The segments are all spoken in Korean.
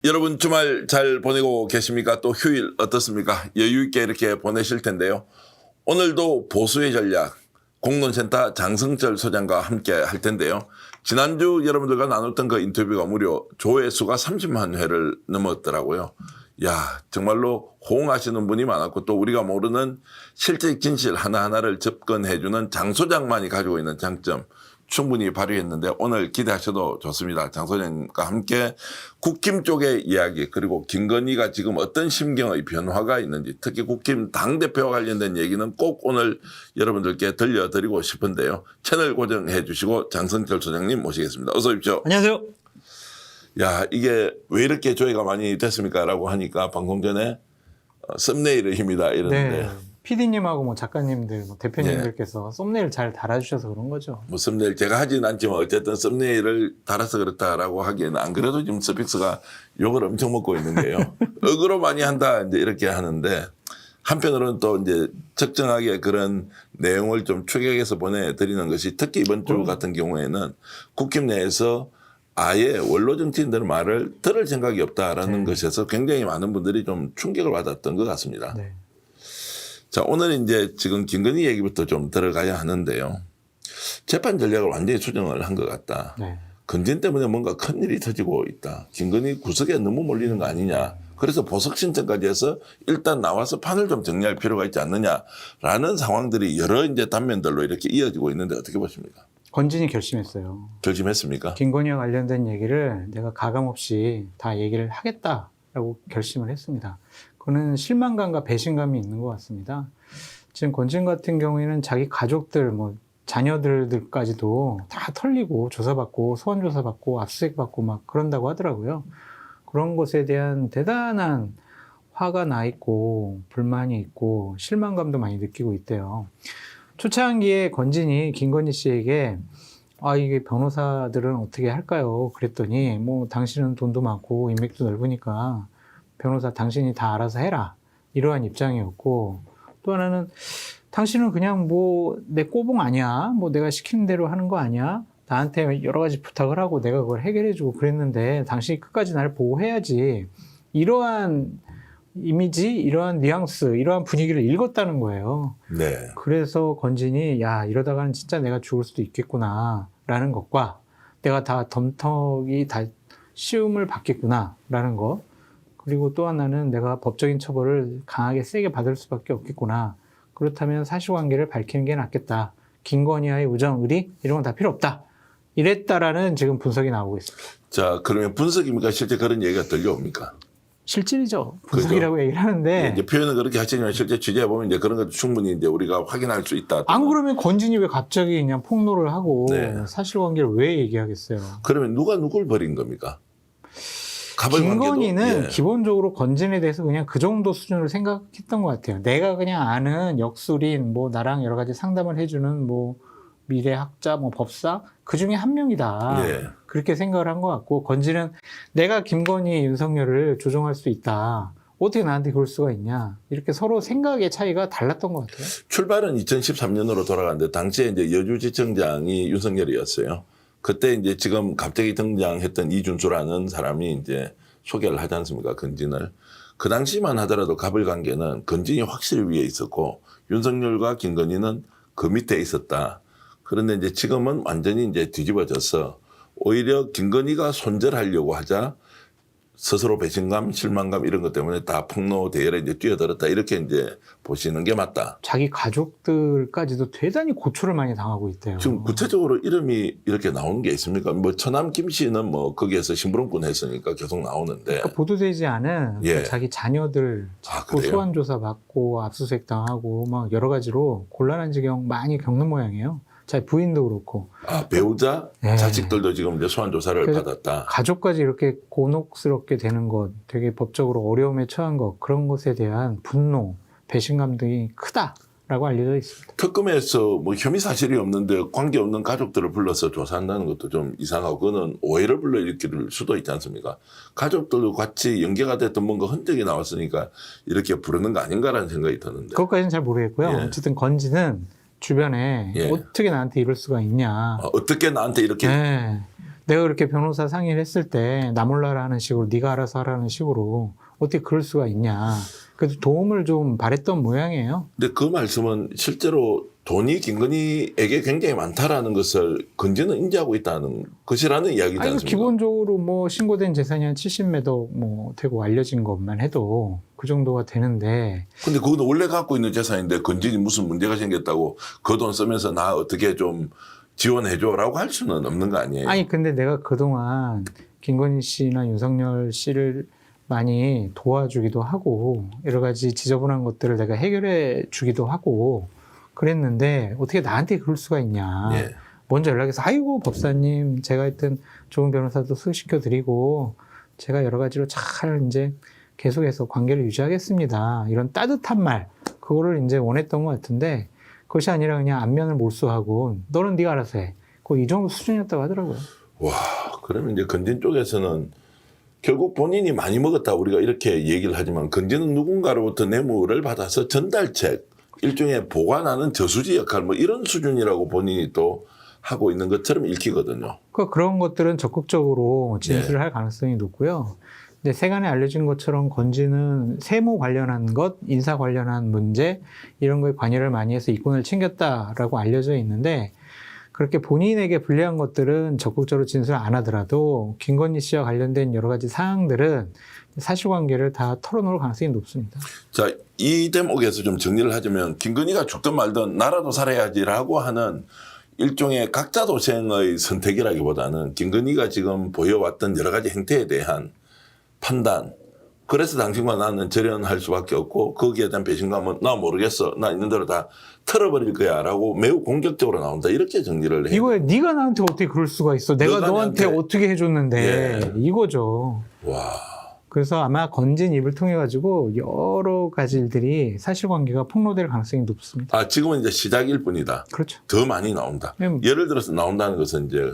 여러분 주말 잘 보내고 계십니까? 또 휴일 어떻습니까? 여유 있게 이렇게 보내실 텐데요. 오늘도 보수의 전략 공론센터 장성철 소장과 함께 할 텐데요. 지난주 여러분들과 나눴던 그 인터뷰가 무려 조회수가 30만 회를 넘었더라고요. 야, 정말로 호응하시는 분이 많았고 또 우리가 모르는 실제 진실 하나하나를 접근해주는 장 소장만이 가지고 있는 장점 충분히 발휘했는데 오늘 기대하셔도 좋습니다. 장 소장님과 함께 국힘 쪽의 이야기 그리고 김건희가 지금 어떤 심경의 변화가 있는지 특히 국힘 당대표와 관련된 얘기는 꼭 오늘 여러분들께 들려드리고 싶은데요. 채널 고정해 주시고 장성철 소장님 모시겠습니다. 어서 오십시오. 안녕하세요. 야, 이게 왜 이렇게 조회가 많이 됐습니까? 라고 하니까 방송 전에 썸네일의 힘이다 이러는데 네. PD님하고 뭐 작가님들, 뭐 대표님들께서 썸네일 잘 달아주셔서 그런 거죠. 뭐 썸네일 제가 하진 않지만 어쨌든 썸네일을 달아서 그렇다라고 하기에는 안 그래도 지금 스픽스가 욕을 엄청 먹고 있는 게요. 억으로 많이 한다 이제 이렇게 하는데 한편으로는 또 이제 적정하게 그런 내용을 좀 추격해서 보내드리는 것이 특히 이번 주 같은 경우에는 국힘 내에서 아예 원로 정치인들 말을 들을 생각이 없다라는 것에서 굉장히 많은 분들이 좀 충격을 받았던 것 같습니다. 네. 자, 오늘 이제 지금 김건희 얘기부터 좀 들어가야 하는데요. 재판 전략을 완전히 수정을 한 것 같다. 네. 건진 때문에 뭔가 큰일이 터지고 있다. 김건희 구석에 너무 몰리는 거 아니냐. 그래서 보석 신청까지 해서 일단 나와서 판을 좀 정리할 필요가 있지 않느냐라는 상황들이 여러 이제 단면들로 이렇게 이어지고 있는데 어떻게 보십니까? 건진이 결심했어요. 결심했습니까? 김건희와 관련된 얘기를 내가 가감없이 다 얘기를 하겠다라고 결심을 했습니다. 그거는 실망감과 배신감이 있는 것 같습니다. 지금 건진 같은 경우에는 자기 가족들, 뭐 자녀들까지도 다 털리고 조사받고 소환 조사받고 압수수색받고 막 그런다고 하더라고요. 그런 것에 대한 대단한 화가 나 있고 불만이 있고 실망감도 많이 느끼고 있대요. 초창기에 건진이 김건희 씨에게 이게 변호사들은 어떻게 할까요? 그랬더니 뭐 당신은 돈도 많고 인맥도 넓으니까 변호사 당신이 다 알아서 해라. 이러한 입장이었고 또 하나는 당신은 그냥 뭐 내 꼬봉 아니야? 뭐 내가 시키는 대로 하는 거 아니야? 나한테 여러 가지 부탁을 하고 내가 그걸 해결해주고 그랬는데 당신이 끝까지 나를 보호해야지. 이러한 이미지, 이러한 뉘앙스, 이러한 분위기를 읽었다는 거예요. 네. 그래서 건진이 야 이러다가는 진짜 내가 죽을 수도 있겠구나 라는 것과 내가 다 덤터기 다 시움을 받겠구나 라는 것 그리고 또 하나는 내가 법적인 처벌을 강하게 세게 받을 수밖에 없겠구나. 그렇다면 사실관계를 밝히는 게 낫겠다. 김건희와의 우정, 의리 이런 건 다 필요 없다. 이랬다라는 지금 분석이 나오고 있습니다. 자, 그러면 분석입니까? 실제 그런 얘기가 들려옵니까? 실질이죠. 분석이라고 그죠? 얘기를 하는데. 이제 표현은 그렇게 하시지만 실제 취재해 보면 이제 그런 것도 충분히 이제 우리가 확인할 수 있다. 안 그러면 건진이 왜 갑자기 그냥 폭로를 하고 네. 사실관계를 왜 얘기하겠어요? 그러면 누가 누굴 버린 겁니까? 김건희는 예. 기본적으로 건진에 대해서 그냥 그 정도 수준으로 생각했던 것 같아요. 내가 그냥 아는 역술인, 뭐 나랑 여러 가지 상담을 해주는 뭐 미래학자, 뭐 법사 그 중에 한 명이다. 예. 그렇게 생각을 한 것 같고 건진은 내가 김건희, 윤석열을 조종할 수 있다. 어떻게 나한테 그럴 수가 있냐. 이렇게 서로 생각의 차이가 달랐던 것 같아요. 출발은 2013년으로 돌아갔는데 당시에 이제 여주지청장이 윤석열이었어요. 그때 이제 지금 갑자기 등장했던 이준수라는 사람이 이제 소개를 하지 않습니까? 건진을. 그 당시만 하더라도 갑을 관계는 건진이 확실히 위에 있었고 윤석열과 김건희는 그 밑에 있었다. 그런데 이제 지금은 완전히 이제 뒤집어져서 오히려 김건희가 손절하려고 하자 스스로 배신감, 실망감 이런 것 때문에 다 폭로 대열에 이제 뛰어들었다. 이렇게 이제 보시는 게 맞다. 자기 가족들까지도 대단히 고초를 많이 당하고 있대요. 지금 구체적으로 이름이 이렇게 나오는 게 있습니까? 뭐 처남 김 씨는 뭐 거기에서 심부름꾼 했으니까 계속 나오는데. 그러니까 보도되지 않은 예. 자기 자녀들 자꾸 그래요? 소환 조사 받고 압수수색 당하고 막 여러 가지로 곤란한 지경 많이 겪는 모양이에요. 자기 부인도 그렇고. 배우자, 네. 자식들도 지금 이제 소환 조사를 그래서 받았다. 가족까지 이렇게 곤혹스럽게 되는 것, 되게 법적으로 어려움에 처한 것, 그런 것에 대한 분노, 배신감 등이 크다라고 알려져 있습니다. 특검에서 뭐 혐의 사실이 없는데 관계없는 가족들을 불러서 조사한다는 것도 좀 이상하고 그거는 오해를 불러일으킬 수도 있지 않습니까? 가족들도 같이 연계가 됐던 뭔가 흔적이 나왔으니까 이렇게 부르는 거 아닌가라는 생각이 드는데. 그것까지는 잘 모르겠고요. 예. 어쨌든 건지는 주변에 예. 어떻게 나한테 이럴 수가 있냐. 어떻게 나한테 이렇게 네. 내가 그렇게 변호사 상의를 했을 때 나 몰라라 하는 식으로 네가 알아서 하라는 식으로 어떻게 그럴 수가 있냐. 그래서 도움을 좀 바랬던 모양이에요. 근데 그 말씀은 실제로 돈이 김건희에게 굉장히 많다라는 것을 건지는 인지하고 있다는 것이라는 이야기지 아니, 않습니까? 기본적으로 뭐 신고된 재산이 한 70매도 뭐 되고 알려진 것만 해도 그 정도가 되는데. 근데 그것도 원래 갖고 있는 재산인데 건진이 무슨 문제가 생겼다고 그 돈 쓰면서 나 어떻게 좀 지원해줘라고 할 수는 없는 거 아니에요? 아니, 근데 내가 그동안 김건희 씨나 윤석열 씨를 많이 도와주기도 하고 여러 가지 지저분한 것들을 내가 해결해 주기도 하고 그랬는데 어떻게 나한테 그럴 수가 있냐. 예. 먼저 연락해서 아이고 법사님 제가 하여튼 좋은 변호사도 소개시켜 드리고 제가 여러 가지로 잘 이제 계속해서 관계를 유지하겠습니다. 이런 따뜻한 말 그거를 이제 원했던 것 같은데 그것이 아니라 그냥 안면을 몰수하고 너는 네가 알아서 해. 이 정도 수준이었다고 하더라고요. 와, 그러면 이제 건진 쪽에서는 결국 본인이 많이 먹었다 우리가 이렇게 얘기를 하지만 건진은 누군가로부터 뇌물을 받아서 전달책 일종의 보관하는 저수지 역할 뭐 이런 수준이라고 본인이 또 하고 있는 것처럼 읽히거든요. 그런 것들은 적극적으로 진술을 할 가능성이 높고요. 근데 세간에 알려진 것처럼 건진은 세무 관련한 것, 인사 관련한 문제 이런 거에 관여를 많이 해서 이권을 챙겼다라고 알려져 있는데 그렇게 본인에게 불리한 것들은 적극적으로 진술 안 하더라도 김건희 씨와 관련된 여러 가지 사항들은 사실관계를 다 털어놓을 가능성이 높습니다. 자, 이 대목에서 좀 정리를 하자면 김건희가 죽든 말든 나라도 살아야지라고 하는 일종의 각자 도생의 선택이라기보다는 김건희가 지금 보여왔던 여러 가지 행태에 대한 판단. 그래서 당신과 나는 절연할 수밖에 없고 거기에 대한 배신감은 나 모르겠어. 나 있는 대로 다 털어버릴 거야 라고 매우 공격적으로 나온다. 이렇게 정리를 해요. 이거에 네가 나한테 어떻게 그럴 수가 있어. 내가 너한테 어떻게 해줬는데. 예. 이거죠. 와. 그래서 아마 건진 입을 통해 가지고 여러 가지 일들이 사실관계가 폭로될 가능성이 높습니다. 아, 지금은 이제 시작일 뿐이다. 그렇죠. 더 많이 나온다. 네. 예를 들어서 나온다는 것은 이제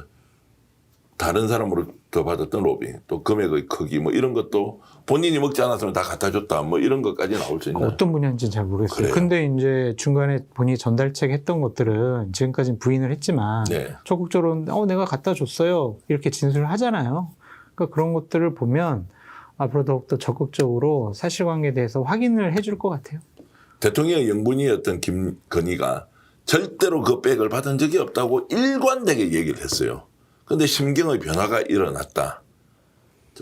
다른 사람으로부터 받았던 로비, 또 금액의 크기 뭐 이런 것도 본인이 먹지 않았으면 다 갖다 줬다 뭐 이런 것까지 나올 수 있나요? 어떤 분야인지는 잘 모르겠어요. 그래요? 근데 이제 중간에 본인이 전달책 했던 것들은 지금까지는 부인을 했지만 네. 적극적으로 내가 갖다 줬어요. 이렇게 진술을 하잖아요. 그러니까 그런 것들을 보면 앞으로 더욱더 적극적으로 사실관계에 대해서 확인을 해줄 것 같아요. 대통령의 영분이었던 김건희가 절대로 그 백을 받은 적이 없다고 일관되게 얘기를 했어요. 그런데 심경의 변화가 일어났다.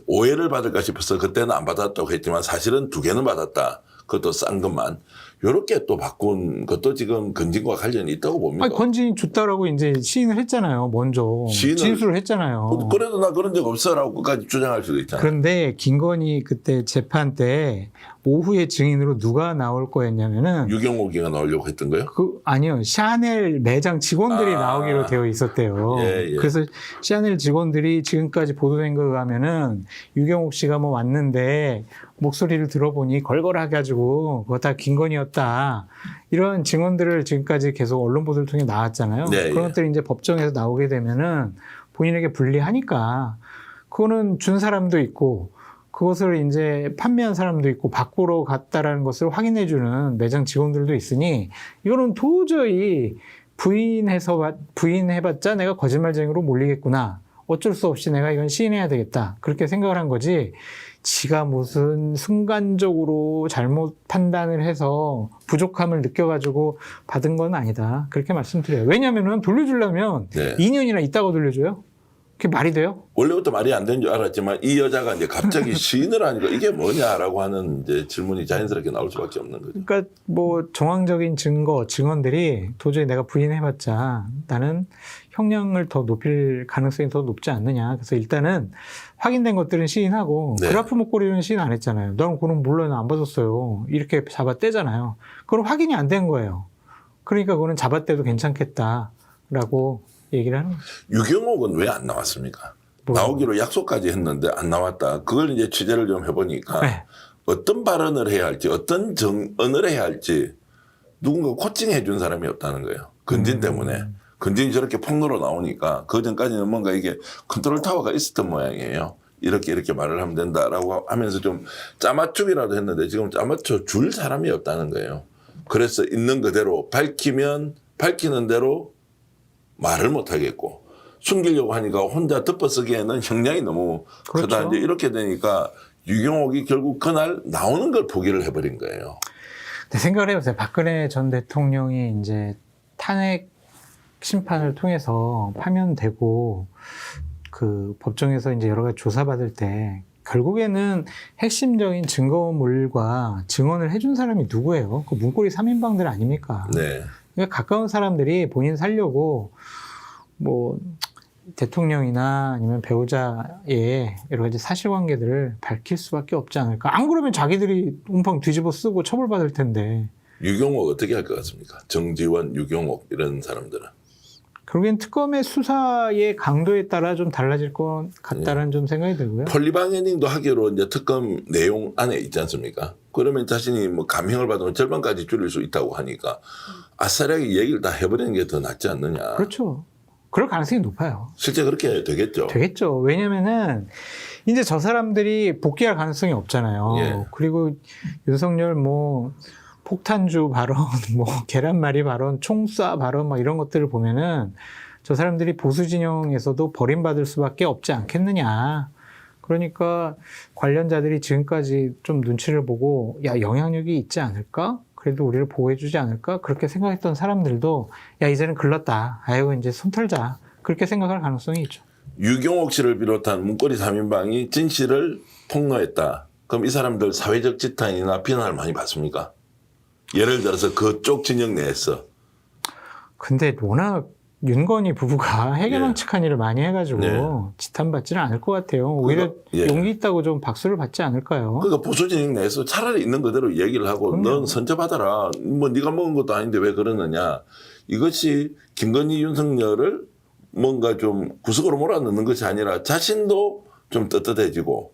오해를 받을까 싶어서 그때는 안 받았다고 했지만 사실은 2개는 받았다. 그것도 싼 것만. 이렇게 또 바꾼 것도 지금 건진과 관련이 있다고 봅니다. 아니, 건진이 줬다라고 이제 시인을 했잖아요. 먼저 진술을 했잖아요. 그래도 나 그런 적 없어라고 끝까지 주장할 수도 있잖아요. 그런데 김건희 그때 재판 때 오후에 증인으로 누가 나올 거였냐면은 유경옥이가 나오려고 했던 거요? 아니요. 샤넬 매장 직원들이 나오기로 되어 있었대요. 예. 그래서 샤넬 직원들이 지금까지 보도된 거 가면은 유경옥 씨가 뭐 왔는데 목소리를 들어보니 걸걸하게 가지고 그거 다 김건희였다. 이런 증언들을 지금까지 계속 언론 보도를 통해 나왔잖아요. 네, 그런 것들이 이제 법정에서 나오게 되면은 본인에게 불리하니까 그거는 준 사람도 있고 그것을 이제 판매한 사람도 있고 밖으로 갔다라는 것을 확인해주는 매장 직원들도 있으니 이거는 도저히 부인해봤자 내가 거짓말쟁이로 몰리겠구나. 어쩔 수 없이 내가 이건 시인해야 되겠다. 그렇게 생각을 한 거지. 지가 무슨 순간적으로 잘못 판단을 해서 부족함을 느껴가지고 받은 건 아니다. 그렇게 말씀드려요. 왜냐하면 돌려주려면 네. 2년이나 있다가 돌려줘요. 그게 말이 돼요? 원래부터 말이 안 되는 줄 알았지만 이 여자가 이제 갑자기 시인을 하니까 이게 뭐냐라고 하는 이제 질문이 자연스럽게 나올 수밖에 없는 거죠. 그러니까 뭐 정황적인 증언들이 도저히 내가 부인해봤자 나는 형량을 더 높일 가능성이 더 높지 않느냐. 그래서 일단은 확인된 것들은 시인하고 네. 그래프 목걸이는 시인 안 했잖아요. 나는 그건 몰라요. 나 안 받았어요. 이렇게 잡아떼잖아요. 그건 확인이 안 된 거예요. 그러니까 그거는 잡아떼도 괜찮겠다라고 얘기를 하는 거죠. 유경옥은 왜 안 나왔습니까? 나오기로 약속까지 했는데 안 나왔다. 그걸 이제 취재를 좀 해보니까 네. 어떤 발언을 해야 할지 어떤 정언을 해야 할지 누군가 코칭해 준 사람이 없다는 거예요. 건진 때문에. 건진이 저렇게 폭로로 나오니까 그 전까지는 뭔가 이게 컨트롤 타워가 있었던 모양이에요. 이렇게 말을 하면 된다라고 하면서 좀 짜맞추기라도 했는데 지금 짜맞춰 줄 사람이 없다는 거예요. 그래서 있는 그대로 밝히는 대로 말을 못 하겠고 숨기려고 하니까 혼자 덮어쓰기에는 형량이 너무 크다. 그렇죠. 이제 이렇게 되니까 유경옥이 결국 그날 나오는 걸 포기를 해버린 거예요. 근데 생각을 해보세요. 박근혜 전 대통령이 이제 탄핵 심판을 통해서 파면되고 그 법정에서 이제 여러 가지 조사받을 때 결국에는 핵심적인 증거물과 증언을 해준 사람이 누구예요? 그 문고리 3인방들 아닙니까? 네. 그러니까 가까운 사람들이 본인 살려고 뭐 대통령이나 아니면 배우자의 여러 가지 사실관계들을 밝힐 수밖에 없지 않을까. 안 그러면 자기들이 웅팡 뒤집어 쓰고 처벌받을 텐데. 유경옥 어떻게 할 것 같습니까? 정지원, 유경옥 이런 사람들은. 결국엔 특검의 수사의 강도에 따라 좀 달라질 것 같다는 좀 생각이 들고요. 폴리방해닝도 하기로 이제 특검 내용 안에 있지 않습니까? 그러면 자신이 뭐 감형을 받으면 절반까지 줄일 수 있다고 하니까 아싸리하게 얘기를 다 해버리는 게 더 낫지 않느냐. 그렇죠. 그럴 가능성이 높아요. 실제 그렇게 되겠죠. 되겠죠. 왜냐면은 이제 저 사람들이 복귀할 가능성이 없잖아요. 예. 그리고 윤석열 뭐 폭탄주 발언, 뭐 계란말이 발언, 총쏴 발언 막 이런 것들을 보면은 저 사람들이 보수 진영에서도 버림받을 수밖에 없지 않겠느냐. 그러니까 관련자들이 지금까지 좀 눈치를 보고 야 영향력이 있지 않을까? 그래도 우리를 보호해주지 않을까? 그렇게 생각했던 사람들도 야 이제는 글렀다. 아이고 이제 손 털자. 그렇게 생각할 가능성이 있죠. 유경옥 씨를 비롯한 문고리 3인방이 진실을 폭로했다. 그럼 이 사람들 사회적 지탄이나 비난을 많이 받습니까? 예를 들어서 그쪽 진영 내에서. 근데 워낙 윤건희 부부가 해괴망측한 일을 많이 해가지고 네. 지탄받지는 않을 것 같아요. 오히려 예. 용기 있다고 좀 박수를 받지 않을까요? 그러니까 보수 진영 내에서 차라리 있는 그대로 얘기를 하고 그럼요. 넌 선처받아라. 뭐 네가 먹은 것도 아닌데 왜 그러느냐. 이것이 김건희 윤석열을 뭔가 좀 구석으로 몰아넣는 것이 아니라 자신도 좀 떳떳해지고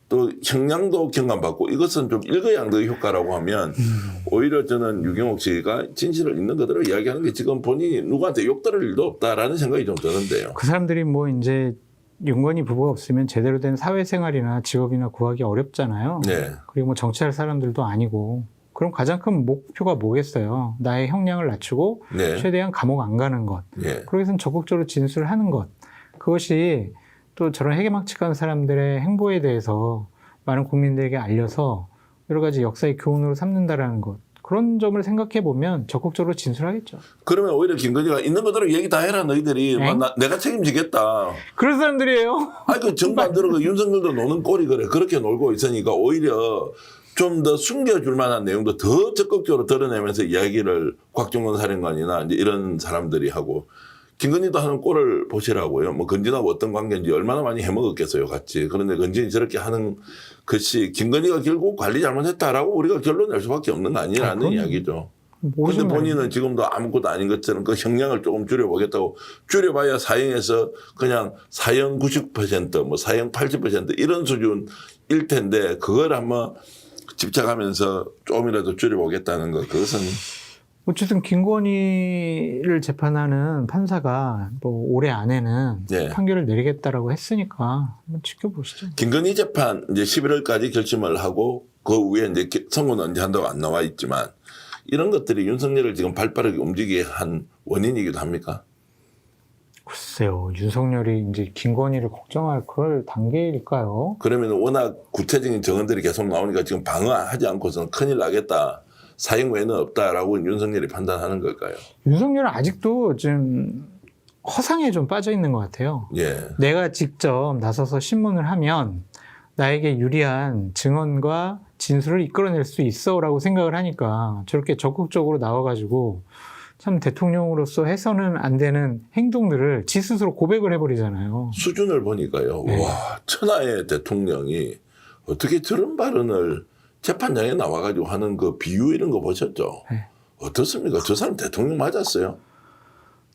또 형량도 경감받고 이것은 좀 일거양득의 효과라고 하면 오히려 저는 유경옥 씨가 진실을 있는 그대로 이야기하는 게 지금 본인이 누구한테 욕 들을 일도 없다라는 생각이 좀 드는데요. 그 사람들이 뭐 이제 윤건희 부부가 없으면 제대로 된 사회생활이나 직업이나 구하기 어렵잖아요. 네. 그리고 뭐 정치할 사람들도 아니고. 그럼 가장 큰 목표가 뭐겠어요? 나의 형량을 낮추고 네. 최대한 감옥 안 가는 것. 예. 그러기 위해서는 적극적으로 진술하는 것. 그것이 또 저런 해괴망측한 사람들의 행보에 대해서 많은 국민들에게 알려서 여러 가지 역사의 교훈으로 삼는다라는 것. 그런 점을 생각해 보면 적극적으로 진술하겠죠. 그러면 오히려 김건희가 있는 그대로 얘기 다 해라 너희들이 네. 내가 책임지겠다. 그런 사람들이에요. 아니 그 정반대로 그 윤석열도 노는 꼴이 그래. 그렇게 놀고 있으니까 오히려 좀 더 숨겨줄 만한 내용도 더 적극적으로 드러내면서 이야기를 곽종건 사령관이나 이제 이런 사람들이 하고 김건희도 하는 꼴을 보시라고요. 뭐 건진하고 어떤 관계인지 얼마나 많이 해먹었겠어요, 같이. 그런데 건진이 저렇게 하는 것이 김건희가 결국 관리 잘못했다라고 우리가 결론 낼 수밖에 없는 거 아니라는 이야기죠. 그런데 본인은 지금도 아무것도 아닌 것처럼 그 형량을 조금 줄여보겠다고 줄여봐야 사형에서 그냥 사형 90% 뭐 사형 80% 이런 수준일 텐데 그걸 한번 집착하면서 조금이라도 줄여보겠다는 것 그것은 어쨌든 김건희를 재판하는 판사가 뭐 올해 안에는 네. 판결을 내리겠다라고 했으니까 한번 지켜보시죠. 김건희 재판 이제 11월까지 결심을 하고 그 후에 이제 선고는 언제 한다고 안 나와 있지만 이런 것들이 윤석열을 지금 발빠르게 움직이게 한 원인이기도 합니까? 글쎄요, 윤석열이 이제 김건희를 걱정할 그럴 단계일까요? 그러면 워낙 구체적인 정언들이 계속 나오니까 지금 방어하지 않고서는 큰일 나겠다. 사형 외에는 없다라고 윤석열이 판단하는 걸까요? 윤석열은 아직도 좀 허상에 좀 빠져 있는 것 같아요. 예. 내가 직접 나서서 신문을 하면 나에게 유리한 증언과 진술을 이끌어낼 수 있어라고 생각을 하니까 저렇게 적극적으로 나와가지고 참 대통령으로서 해서는 안 되는 행동들을 지 스스로 고백을 해버리잖아요. 수준을 보니까요. 네. 와, 천하의 대통령이 어떻게 저런 발언을 재판장에 나와가지고 하는 그 비유 이런 거 보셨죠? 네. 어떻습니까? 저 사람 대통령 맞았어요?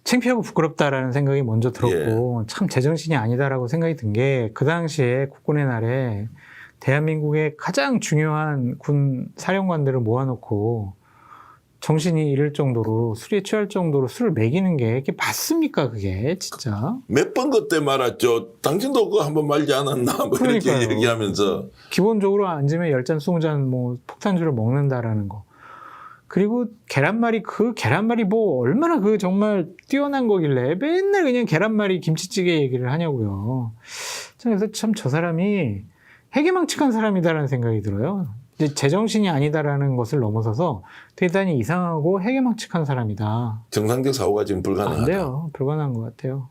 창피하고 부끄럽다라는 생각이 먼저 들었고 참 제정신이 아니다라고 생각이 든 게 그 당시에 국군의 날에 대한민국의 가장 중요한 군 사령관들을 모아놓고 정신이 잃을 정도로 술에 취할 정도로 술을 먹이는 게 이게 맞습니까 그게 진짜? 몇 번 그때 말았죠. 당신도 그거 한번 말지 않았나? 뭐 이렇게 그러니까요. 얘기하면서. 기본적으로 앉으면 10잔 20잔 뭐 폭탄주를 먹는다라는 거. 그리고 그 계란말이 뭐 얼마나 그 정말 뛰어난 거길래 맨날 그냥 계란말이 김치찌개 얘기를 하냐고요. 그래서 참 저 사람이 해괴망측한 사람이다라는 생각이 들어요. 이제 제정신이 아니다라는 것을 넘어서서 대단히 이상하고 해괴망측한 사람이다. 정상적 사고가 지금 불가능하다. 안 돼요. 불가능한 것 같아요.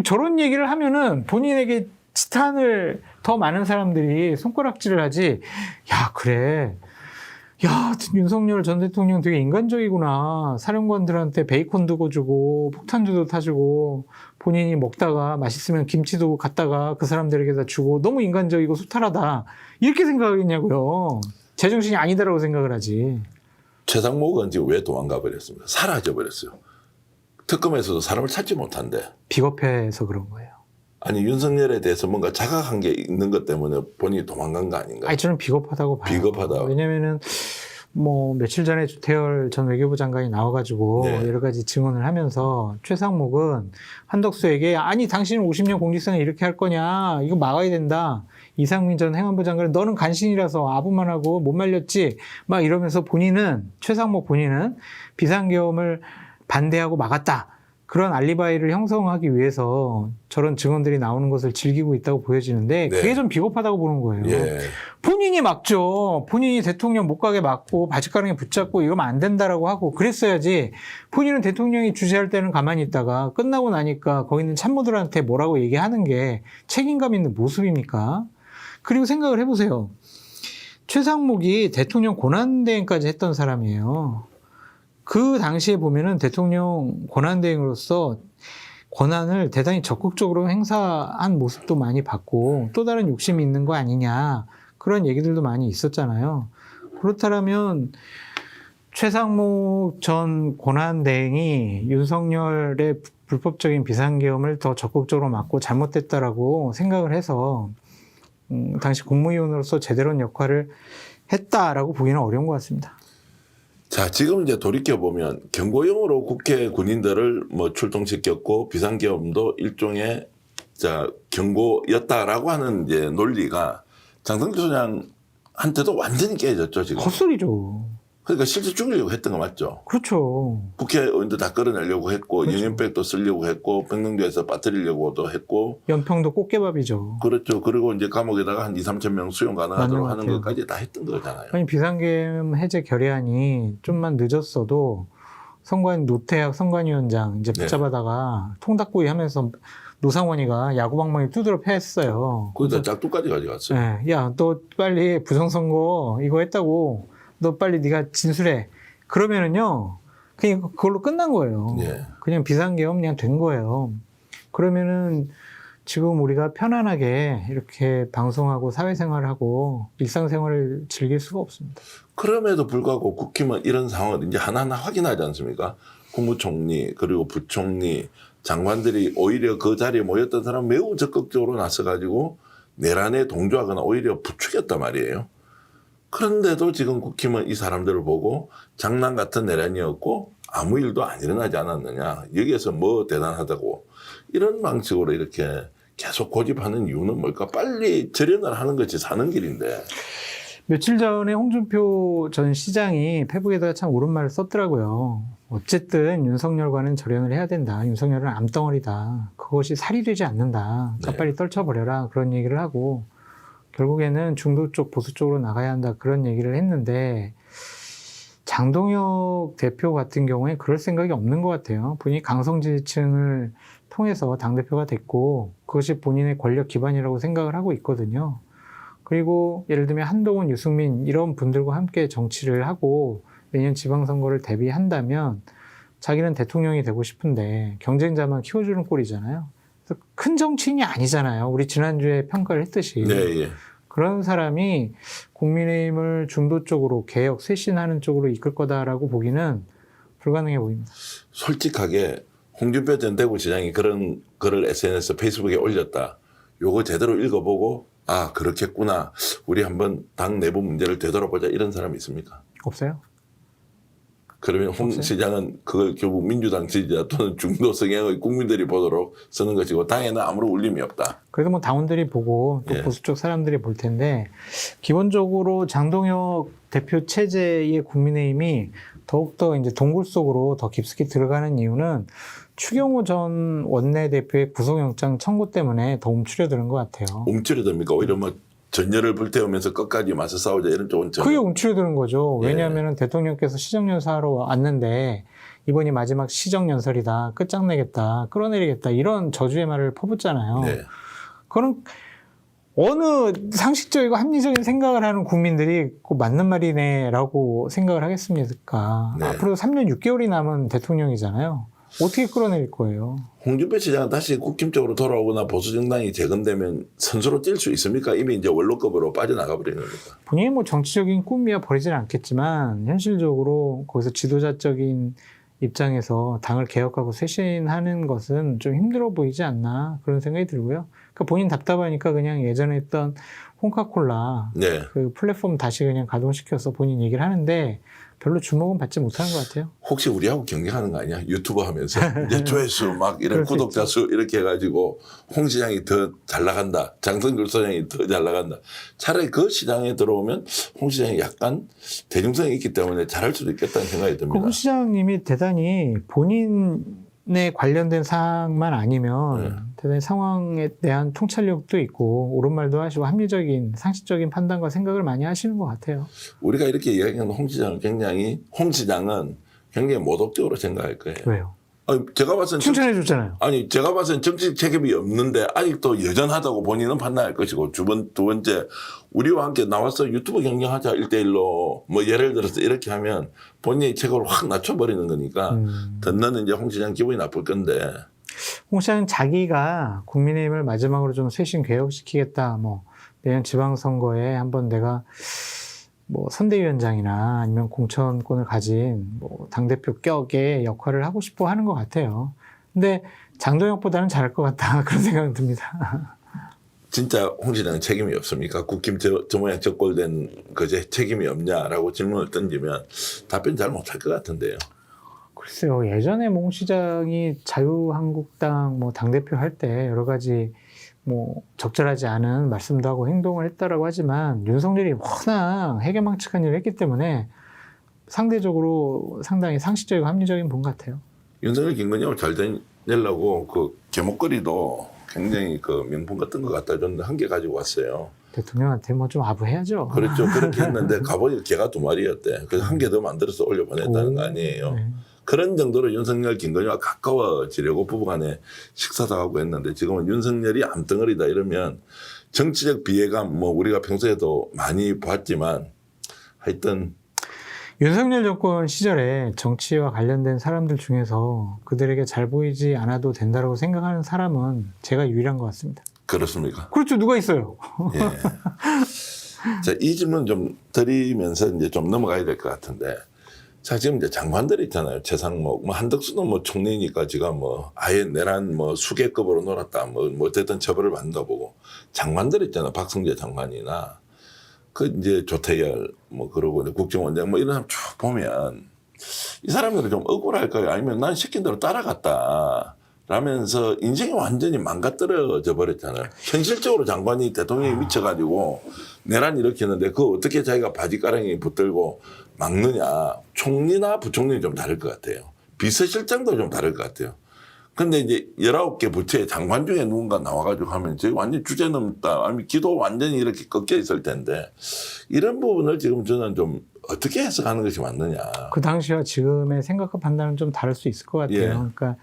저런 얘기를 하면은 본인에게 치탄을 더 많은 사람들이 손가락질을 하지. 야, 그래. 야, 윤석열 전 대통령 되게 인간적이구나. 사령관들한테 베이컨도 구워주고 폭탄주도 타주고 본인이 먹다가 맛있으면 김치도 갖다가 그 사람들에게다 주고 너무 인간적이고 수탈하다. 이렇게 생각하겠냐고요. 제정신이 아니다라고 생각을 하지. 최상목은 지금 왜 도망가 버렸습니까? 사라져 버렸어요. 특검에서도 사람을 찾지 못한대. 비겁해서 그런 거예요. 아니 윤석열에 대해서 뭔가 자각한 게 있는 것 때문에 본인이 도망간 거 아닌가요? 아니, 저는 비겁하다고 봐요. 비겁하다. 왜냐면은 뭐 며칠 전에 주태열 전 외교부 장관이 나와가지고 네. 여러 가지 증언을 하면서 최상목은 한덕수에게 아니 당신은 50년 공직생활 이렇게 할 거냐 이거 막아야 된다. 이상민 전 행안부 장관은 너는 간신이라서 아부만 하고 못 말렸지 막 이러면서 최상목 본인은 비상계엄을 반대하고 막았다. 그런 알리바이를 형성하기 위해서 저런 증언들이 나오는 것을 즐기고 있다고 보여지는데 네. 그게 좀 비겁하다고 보는 거예요. 예. 본인이 막죠. 본인이 대통령 못 가게 막고 바짓가랑에 붙잡고 이러면 안 된다라고 하고 그랬어야지. 본인은 대통령이 주재할 때는 가만히 있다가 끝나고 나니까 거기 있는 참모들한테 뭐라고 얘기하는 게 책임감 있는 모습입니까? 그리고 생각을 해보세요. 최상목이 대통령 권한대행까지 했던 사람이에요. 그 당시에 보면은 대통령 권한대행으로서 권한을 대단히 적극적으로 행사한 모습도 많이 봤고 또 다른 욕심이 있는 거 아니냐 그런 얘기들도 많이 있었잖아요. 그렇다면 최상목 전 권한대행이 윤석열의 불법적인 비상계엄을 더 적극적으로 막고 잘못됐다라고 생각을 해서 당시 국무위원으로서 제대로는 역할을 했다라고 보기는 어려운 것 같습니다. 자, 지금 이제 돌이켜보면 경고용으로 국회 군인들을 뭐 출동시켰고 비상계엄도 일종의 경고였다라고 하는 이제 논리가 장성철 소장한테도 완전히 깨졌죠, 지금. 헛소리죠. 그러니까 실제 죽이려고 했던 거 맞죠? 그렇죠. 국회의원들 다 끌어내려고 했고, 그렇죠. 영연백도 쓰려고 했고, 백령도에서 빠뜨리려고도 했고. 연평도 꽃게밥이죠. 그렇죠. 그리고 이제 감옥에다가 한 2, 3천 명 수용 가능하도록 맞는 하는 것 같아요. 것까지 다 했던 거잖아요. 아니, 비상계엄 해제 결의안이 좀만 늦었어도 노태학 선관위원장 이제 붙잡아다가 통닭구이 하면서 노상원이가 야구방망이 두드려 패했어요. 거기다 짝두까지 가져갔어요. 네, 야, 너 빨리 부정선거 이거 했다고 너 빨리 네가 진술해. 그러면은요, 그냥 그걸로 끝난 거예요. 예. 그냥 비상계엄 그냥 된 거예요. 그러면은 지금 우리가 편안하게 이렇게 방송하고 사회생활하고 일상생활을 즐길 수가 없습니다. 그럼에도 불구하고 국힘은 이런 상황을 이제 하나하나 확인하지 않습니까? 국무총리 그리고 부총리 장관들이 오히려 그 자리에 모였던 사람 매우 적극적으로 나서가지고 내란에 동조하거나 오히려 부추겼단 말이에요. 그런데도 지금 국힘은 이 사람들을 보고 장난 같은 내란이었고 아무 일도 안 일어나지 않았느냐. 여기에서 뭐 대단하다고. 이런 방식으로 이렇게 계속 고집하는 이유는 뭘까? 빨리 절연을 하는 것이 사는 길인데. 며칠 전에 홍준표 전 시장이 페북에다가 참 옳은 말을 썼더라고요. 어쨌든 윤석열과는 절연을 해야 된다. 윤석열은 암덩어리다. 그것이 살이 되지 않는다. 자, 네. 빨리 떨쳐버려라. 그런 얘기를 하고 결국에는 중도 쪽 보수 쪽으로 나가야 한다. 그런 얘기를 했는데 장동혁 대표 같은 경우에 그럴 생각이 없는 것 같아요. 본인이 강성지층을 통해서 당대표가 됐고 그것이 본인의 권력 기반이라고 생각을 하고 있거든요. 그리고 예를 들면 한동훈, 유승민 이런 분들과 함께 정치를 하고 내년 지방선거를 대비한다면 자기는 대통령이 되고 싶은데 경쟁자만 키워주는 꼴이잖아요. 그래서 큰 정치인이 아니잖아요. 우리 지난주에 평가를 했듯이. 네, 예. 그런 사람이 국민의힘을 중도 쪽으로 개혁, 쇄신하는 쪽으로 이끌 거다라고 보기는 불가능해 보입니다. 솔직하게 홍준표 전 대구시장이 그런 글을 SNS, 페이스북에 올렸다. 요거 제대로 읽어보고 아 그렇겠구나. 우리 한번 당 내부 문제를 되돌아보자 이런 사람이 있습니까? 없어요? 그러면 홍 시장은 그걸 결국 민주당 지지자 또는 중도 성향의 국민들이 보도록 쓰는 것이고 당에는 아무런 울림이 없다. 그래도 뭐 당원들이 보고 또 예. 보수 쪽 사람들이 볼 텐데 기본적으로 장동혁 대표 체제의 국민의힘이 더욱더 이제 동굴 속으로 더 깊숙이 들어가는 이유는 추경호 전 원내대표의 구속영장 청구 때문에 더 움츠려드는 것 같아요. 움츠려듭니까? 오히려 뭐 전열을 불태우면서 끝까지 맞서 싸우자 이런 쪽은 그게 움츠려드는 거죠. 예. 왜냐하면 대통령께서 시정연설하러 왔는데 이번이 마지막 시정연설이다. 끝장내겠다. 끌어내리겠다. 이런 저주의 말을 퍼붓잖아요. 네. 그건 어느 상식적이고 합리적인 생각을 하는 국민들이 꼭 맞는 말이네라고 생각을 하겠습니까? 네. 앞으로 3년 6개월이 남은 대통령이잖아요. 어떻게 끌어낼 거예요? 홍준표 시장은 다시 국힘적으로 돌아오거나 보수 정당이 재건되면 선수로 뛸 수 있습니까? 이미 이제 원로급으로 빠져나가 버리는 겁니까? 본인이 뭐 정치적인 꿈이야 버리진 않겠지만 현실적으로 거기서 지도자적인 입장에서 당을 개혁하고 쇄신하는 것은 좀 힘들어 보이지 않나 그런 생각이 들고요. 그러니까 본인 답답하니까 그냥 예전에 했던 홍카콜라 네. 그 플랫폼 다시 그냥 가동시켜서 본인 얘기를 하는데 별로 주목은 받지 못하는 것 같아요. 혹시 우리하고 경쟁하는 거 아니야? 유튜버 하면서 이제 조회수 막 이런 그럴 수 구독자 수 이렇게 해가지고 홍 시장이 더 잘 나간다. 장성철 소장이 더 잘 나간다. 차라리 그 시장에 들어오면 홍 시장이 약간 대중성이 있기 때문에 잘할 수도 있겠다는 생각이 듭니다. 홍 시장님이 대단히 본인에 관련된 사항만 아니면 대단히 상황에 대한 통찰력도 있고 옳은 말도 하시고 합리적인 상식적인 판단과 생각을 많이 하시는 것 같아요. 우리가 이렇게 이야기하는 홍 시장은 굉장히 모독적으로 생각할 거예요. 왜요? 아니, 제가 봐서는 칭찬해 줬잖아요. 아니 제가 봐서는 정치적 책임이 없는데 아직도 여전하다고 본인은 판단할 것이고 두 번째 우리와 함께 나와서 유튜브 경쟁하자 1대1로 뭐 예를 들어서 이렇게 하면 본인의 책임을 확 낮춰버리는 거니까 듣는 이제 홍 시장 기분이 나쁠 건데 홍 시장은 자기가 국민의힘을 마지막으로 좀 쇄신 개혁시키겠다. 뭐 내년 지방선거에 한번 내가 뭐 선대위원장이나 아니면 공천권을 가진 뭐 당대표 격의 역할을 하고 싶어 하는 것 같아요. 근데 장동혁보다는 잘할 것 같다. 그런 생각은 듭니다. 진짜 홍 시장은 책임이 없습니까? 국힘 저 모양 적골된 거제 책임이 없냐라고 질문을 던지면 답변 잘 못할 것 같은데요. 글쎄요. 예전에 홍 시장이 자유한국당 뭐 당대표 할 때 여러 가지 뭐 적절하지 않은 말씀도 하고 행동을 했다라고 하지만 윤석열이 워낙 해괴망측한 일을 했기 때문에 상대적으로 상당히 상식적이고 합리적인 분 같아요. 윤석열 김건희하고 잘 되려고 그 개목걸이도 굉장히 그 명품 같은 거 갖다 줬는데 한 개 가지고 왔어요. 대통령한테 뭐 좀 아부해야죠. 그렇죠. 그렇게 했는데 가보니까 개가 2마리였대. 그래서 한 개 더 만들어서 올려보냈다는 거 아니에요. 네. 그런 정도로 윤석열, 김건희와 가까워지려고 부부간에 식사도 하고 했는데 지금은 윤석열이 암덩어리다 이러면 정치적 비애감 뭐 우리가 평소에도 많이 봤지만 하여튼 윤석열 정권 시절에 정치와 관련된 사람들 중에서 그들에게 잘 보이지 않아도 된다고 생각하는 사람은 제가 유일한 것 같습니다. 그렇습니까? 그렇죠. 누가 있어요? 예. 자, 이 질문 좀 드리면서 이제 좀 넘어가야 될 것 같은데 자, 지금 이제 장관들 있잖아요. 최상목, 뭐 한덕수는 뭐 총리니까 지가 뭐 아예 내란 뭐 수계급으로 놀았다. 뭐 어쨌든 처벌을 받는가 보고. 장관들 있잖아요. 박성재 장관이나 그 이제 조태열 뭐 그러고 국정원장 뭐 이런 사람 쭉 보면 이 사람들은 좀 억울할까요? 아니면 난 시킨 대로 따라갔다. 라면서 인생이 완전히 망가뜨려져 버렸잖아요. 현실적으로 장관이 대통령이 미쳐가지고 내란 일으켰는데 그거 어떻게 자기가 바지가랑이 붙들고 막느냐. 총리나 부총리는 좀 다를 것 같아요. 비서실장도 좀 다를 것 같아요. 근데 이제 19개 부처의 장관 중에 누군가 나와가지고 하면 저기 완전 주제 넘다. 아니면 기도 완전히 이렇게 꺾여 있을 텐데 이런 부분을 지금 저는 좀 어떻게 해석하는 것이 맞느냐. 그 당시와 지금의 생각과 판단은 좀 다를 수 있을 것 같아요. 예. 그러니까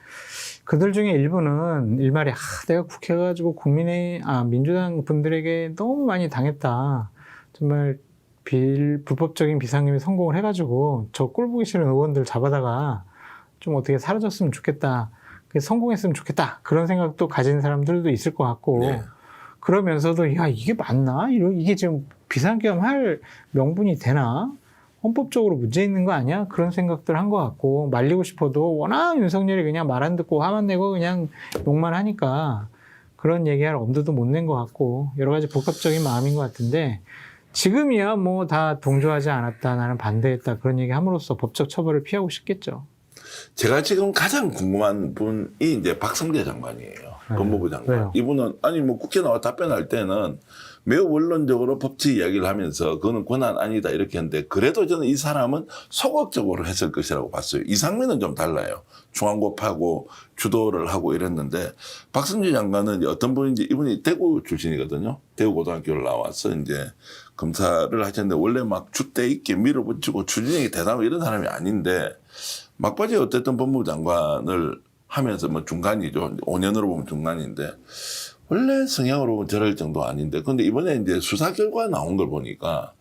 그들 중에 일부는 일말에 내가 국회 가지고 민주당 분들에게 너무 많이 당했다. 정말 불법적인 비상금에 성공을 해가지고 저 꼴 보기 싫은 의원들 잡아다가 좀 어떻게 사라졌으면 좋겠다. 성공했으면 좋겠다. 그런 생각도 가진 사람들도 있을 것 같고 네. 그러면서도 야 이게 맞나? 이게 지금 비상계엄 할 명분이 되나? 헌법적으로 문제 있는 거 아니야? 그런 생각들 한 것 같고 말리고 싶어도 워낙 윤석열이 그냥 말 안 듣고 화만 내고 그냥 욕만 하니까 그런 얘기할 엄두도 못 낸 것 같고 여러 가지 복합적인 마음인 것 같은데 지금이야 뭐 다 동조하지 않았다, 나는 반대했다 그런 얘기 함으로써 법적 처벌을 피하고 싶겠죠. 제가 지금 가장 궁금한 분이 이제 박성재 장관이에요. 네. 법무부 장관. 왜요? 이분은 아니 뭐 국회 나와 답변할 때는 매우 원론적으로 법치 이야기를 하면서 그거는 권한 아니다 이렇게 했는데 그래도 저는 이 사람은 소극적으로 했을 것이라고 봤어요. 이상민은 좀 달라요. 중앙고파고 주도를 하고 이랬는데 박성재 장관은 이제 어떤 분인지 이분이 대구 출신이거든요. 대구 고등학교를 나와서 이제 검사를 하셨는데 원래 막 줏대 있게 밀어붙이고 추진력이 대단하고 이런 사람이 아닌데 막바지에 어쨌든 법무부 장관을 하면서 뭐 중간이죠. 5년으로 보면 중간인데 원래 성향으로 보면 저럴 정도 아닌데 근데 이번에 이제 수사 결과 나온 걸 보니까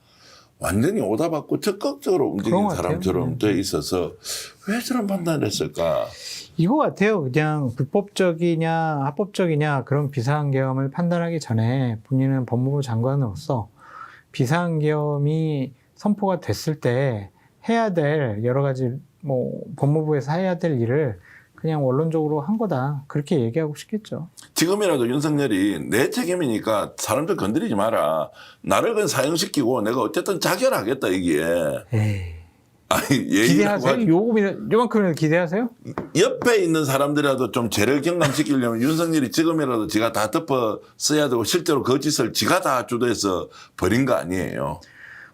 완전히 오다받고 적극적으로 움직인 그런 것 같아요. 사람처럼 돼 있어서 왜 저런 판단을 했을까? 이거 같아요. 그냥 불법적이냐 합법적이냐 그런 비상계엄을 판단하기 전에 본인은 법무부 장관으로서 비상계엄이 선포가 됐을 때 해야 될 여러 가지 뭐 법무부에서 해야 될 일을 그냥 원론적으로 한 거다. 그렇게 얘기하고 싶겠죠. 지금이라도 윤석열이 내 책임이니까 사람들 건드리지 마라. 나를 그냥 사형시키고 내가 어쨌든 자결하겠다 이게. 에이. 아니 예의라고 기대하세요? 요만큼이라도 기대하세요? 옆에 있는 사람들이라도 좀 죄를 경감시키려면 윤석열이 지금이라도 지가 다 덮어 써야 되고 실제로 그 짓을 지가 다 주도해서 벌인 거 아니에요.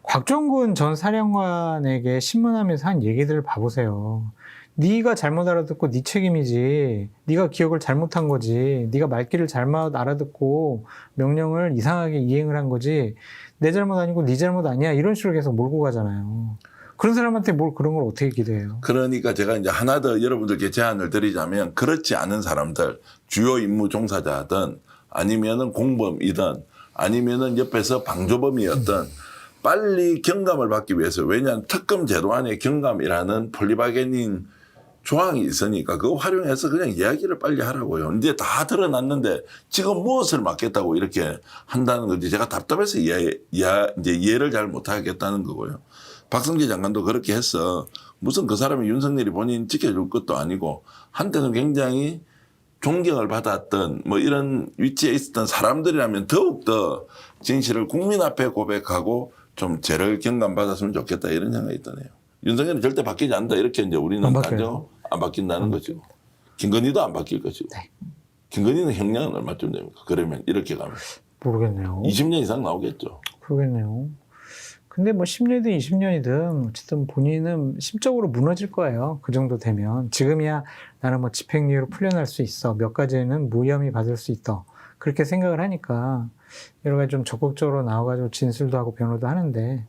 곽종근 전 사령관에게 신문하면서 한 얘기들을 봐보세요. 네가 잘못 알아듣고 네 책임이지. 네가 기억을 잘못한 거지. 네가 말귀를 잘못 알아듣고 명령을 이상하게 이행을 한 거지. 내 잘못 아니고 네 잘못 아니야. 이런 식으로 계속 몰고 가잖아요. 그런 사람한테 뭘 그런 걸 어떻게 기대해요? 그러니까 제가 이제 하나 더 여러분들께 제안을 드리자면 그렇지 않은 사람들 주요 임무 종사자든 아니면은 공범이든 아니면은 옆에서 방조범이었든 빨리 경감을 받기 위해서 왜냐하면 특검 제도 안에 경감이라는 폴리바게닌 조항이 있으니까 그거 활용해서 그냥 이야기를 빨리 하라고요. 이제 다 드러났는데 지금 무엇을 맡겠다고 이렇게 한다는 거지. 제가 답답해서 이제 이해를 잘 못하겠다는 거고요. 박성재 장관도 그렇게 했어. 무슨 그 사람이 윤석열이 본인 지켜줄 것도 아니고 한때는 굉장히 존경을 받았던 뭐 이런 위치에 있었던 사람들이라면 더욱더 진실을 국민 앞에 고백하고 좀 죄를 경감받았으면 좋겠다 이런 생각이 드네요. 윤석열은 절대 바뀌지 않는다 이렇게 이제 우리는 안 바뀐다는 거죠. 김건희도 안 바뀔 것이고. 네. 김건희는 형량은 얼마쯤 됩니까? 그러면 이렇게 가면. 모르겠네요. 20년 이상 나오겠죠. 그러겠네요. 근데 뭐 10년이든 20년이든 어쨌든 본인은 심적으로 무너질 거예요. 그 정도 되면. 지금이야 나는 뭐 집행유예로 풀려날 수 있어. 몇 가지는 무혐의 받을 수 있다. 그렇게 생각을 하니까 여러 가지 좀 적극적으로 나와가지고 진술도 하고 변호도 하는데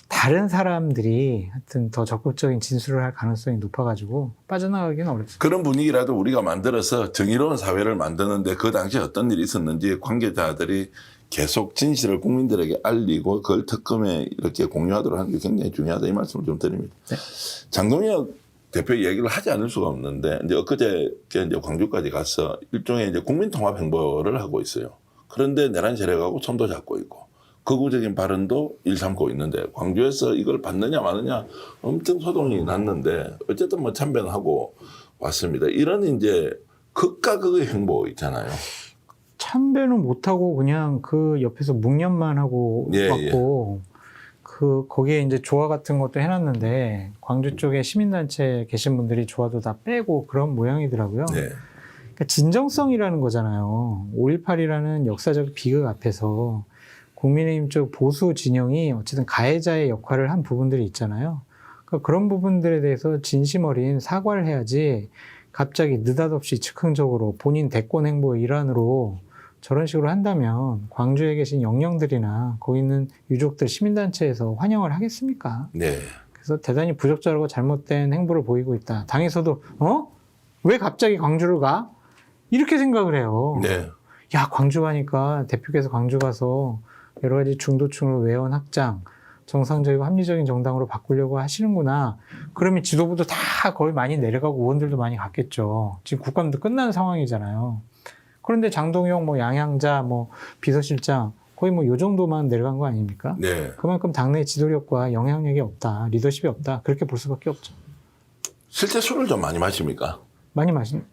다른 사람들이 하여튼 더 적극적인 진술을 할 가능성이 높아가지고 빠져나가기는 어렵습니다. 그런 분위기라도 우리가 만들어서 정의로운 사회를 만드는데 그 당시에 어떤 일이 있었는지 관계자들이 계속 진실을 국민들에게 알리고 그걸 특검에 이렇게 공유하도록 하는 게 굉장히 중요하다 이 말씀을 좀 드립니다. 네. 장동혁 대표 얘기를 하지 않을 수가 없는데 이제 엊그제 이제 광주까지 가서 일종의 이제 국민통합 행보를 하고 있어요. 그런데 내란 세력하고 손도 잡고 있고 극우적인 발언도 일삼고 있는데 광주에서 이걸 받느냐 마느냐 엄청 소동이 났는데 어쨌든 뭐 참배하고 왔습니다. 이런 이제 극과 극의 행보 있잖아요. 참배는 못하고 그냥 그 옆에서 묵념만 하고 왔고 그 거기에 이제 조화 같은 것도 해놨는데 광주 쪽에 시민단체 계신 분들이 조화도 다 빼고 그런 모양이더라고요. 네. 그러니까 진정성이라는 거잖아요. 5.18이라는 역사적 비극 앞에서 국민의힘 쪽 보수 진영이 어쨌든 가해자의 역할을 한 부분들이 있잖아요. 그러니까 그런 부분들에 대해서 진심 어린 사과를 해야지 갑자기 느닷없이 즉흥적으로 본인 대권 행보의 일환으로 저런 식으로 한다면 광주에 계신 영령들이나 거기 있는 유족들 시민단체에서 환영을 하겠습니까? 네. 그래서 대단히 부적절하고 잘못된 행보를 보이고 있다. 당에서도 왜 갑자기 광주를 가? 이렇게 생각을 해요. 네. 야, 광주 가니까 대표께서 광주 가서 여러 가지 중도층을 외연 확장, 정상적이고 합리적인 정당으로 바꾸려고 하시는구나. 그러면 지도부도 다 거의 많이 내려가고 의원들도 많이 갔겠죠. 지금 국감도 끝난 상황이잖아요. 그런데 장동영, 뭐 양양자, 뭐 비서실장 거의 뭐 요 정도만 내려간 거 아닙니까? 네. 그만큼 당내 지도력과 영향력이 없다, 리더십이 없다. 그렇게 볼 수밖에 없죠. 실제 술을 좀 많이 마십니까?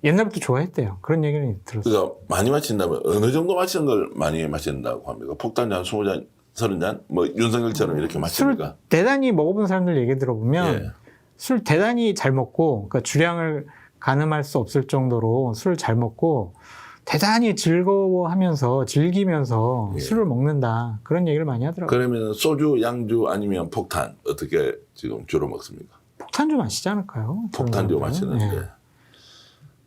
옛날부터 좋아했대요. 그런 얘기는 들었어요. 그러니까 많이 마신다면 어느 정도 마시는 걸 많이 마신다고 합니까? 폭탄주 한 20잔 30잔? 뭐 윤석열처럼 이렇게 술 마십니까? 대단히 먹어본 사람들 얘기 들어보면 예. 술 대단히 잘 먹고, 그러니까 주량을 가늠할 수 없을 정도로 술을 잘 먹고 대단히 즐거워하면서 즐기면서 예. 술을 먹는다, 그런 얘기를 많이 하더라고요. 그러면 소주, 양주 아니면 폭탄 어떻게 지금 주로 먹습니까? 폭탄주 마시지 않을까요? 폭탄주 저는? 마시는데. 예.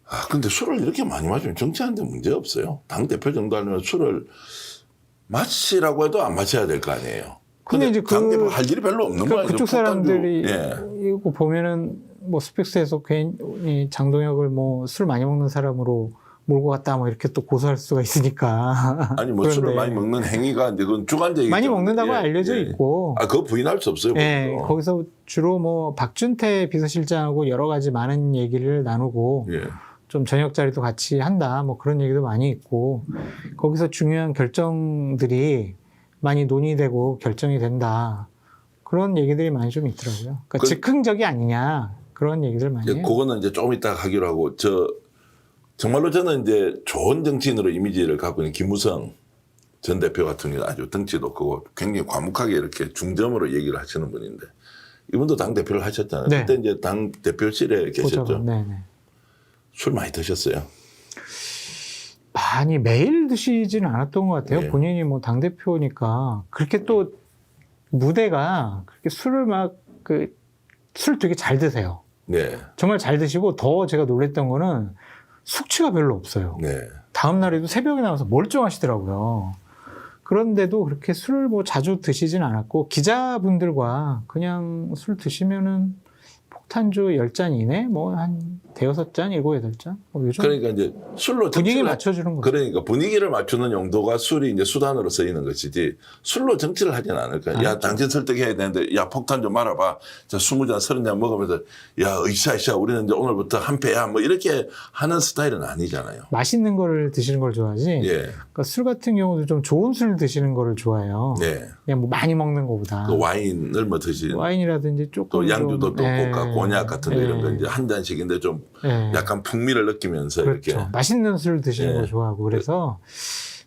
아, 근데 술을 이렇게 많이 마시면 정치하는데 문제 없어요. 당대표 정도 아니면 술을 마시라고 해도 안 마셔야 될 거 아니에요. 근데 이제 당대표 할 일이 별로 없는 거예요. 그쪽 사람들이 예. 이거 보면은 뭐 스펙스에서 괜히 장동혁을 뭐 술 많이 먹는 사람으로 몰고 갔다 뭐 이렇게 또 고소할 수가 있으니까. 아니 뭐 술을 많이 먹는 행위가 이제 그건 주관적이기 많이 때문에. 먹는다고 예, 알려져 예. 있고. 아, 그거 부인할 수 없어요. 예, 그것도. 거기서 주로 뭐 박준태 비서실장하고 여러 가지 많은 얘기를 나누고 예. 좀 저녁 자리도 같이 한다, 뭐 그런 얘기도 많이 있고, 거기서 중요한 결정들이 많이 논의되고 결정이 된다, 그런 얘기들이 많이 좀 있더라고요. 그러니까 즉흥적이 아니냐, 그런 얘기들 많이 예, 해요. 그거는 이제 좀 이따 하기로 하고, 정말로 저는 이제 좋은 정치인으로 이미지를 갖고 있는 김무성 전 대표 같은 경우는 아주 덩치도 크고 굉장히 과묵하게 이렇게 중점으로 얘기를 하시는 분인데, 이분도 당 대표를 하셨잖아요. 네. 그때 이제 당 대표실에 계셨죠. 네네. 술 많이 드셨어요? 많이 매일 드시지는 않았던 것 같아요. 네. 본인이 뭐 당대표니까. 그렇게 또 무대가 그렇게 술을 술 되게 잘 드세요. 네. 정말 잘 드시고, 더 제가 놀랬던 거는 숙취가 별로 없어요. 네. 다음 날에도 새벽에 나와서 멀쩡하시더라고요. 그런데도 그렇게 술을 뭐 자주 드시진 않았고, 기자분들과 그냥 술 드시면은 폭탄주 10잔 이내, 뭐 한 대여섯 잔, 7, 8잔? 뭐 요즘 그러니까 이제 술로 분위기 정치를 맞춰주는 거죠. 그러니까 분위기를 맞추는 용도가 술이 이제 수단으로 쓰이는 것이지 술로 정치를 하진 않을 거야. 야, 당신 설득해야 되는데, 야, 폭탄 좀 말아봐. 자, 20잔, 30잔 먹으면서, 야, 으쌰으쌰, 우리는 이제 오늘부터 한 패야. 뭐 이렇게 하는 스타일은 아니잖아요. 맛있는 거를 드시는 걸 좋아하지. 예. 그러니까 술 같은 경우도 좀 좋은 술 드시는 거를 좋아해요. 네. 그냥 뭐 많이 먹는 거보다. 그 와인을 뭐 드시는. 와인이라든지 조금 또 양주도 좀, 또 고가, 곤약 같은 거 이런 거 이제 한 잔씩인데 좀 약간 풍미를 느끼면서 그렇죠. 이렇게. 맛있는 술 드시는 예. 거 좋아하고, 그래서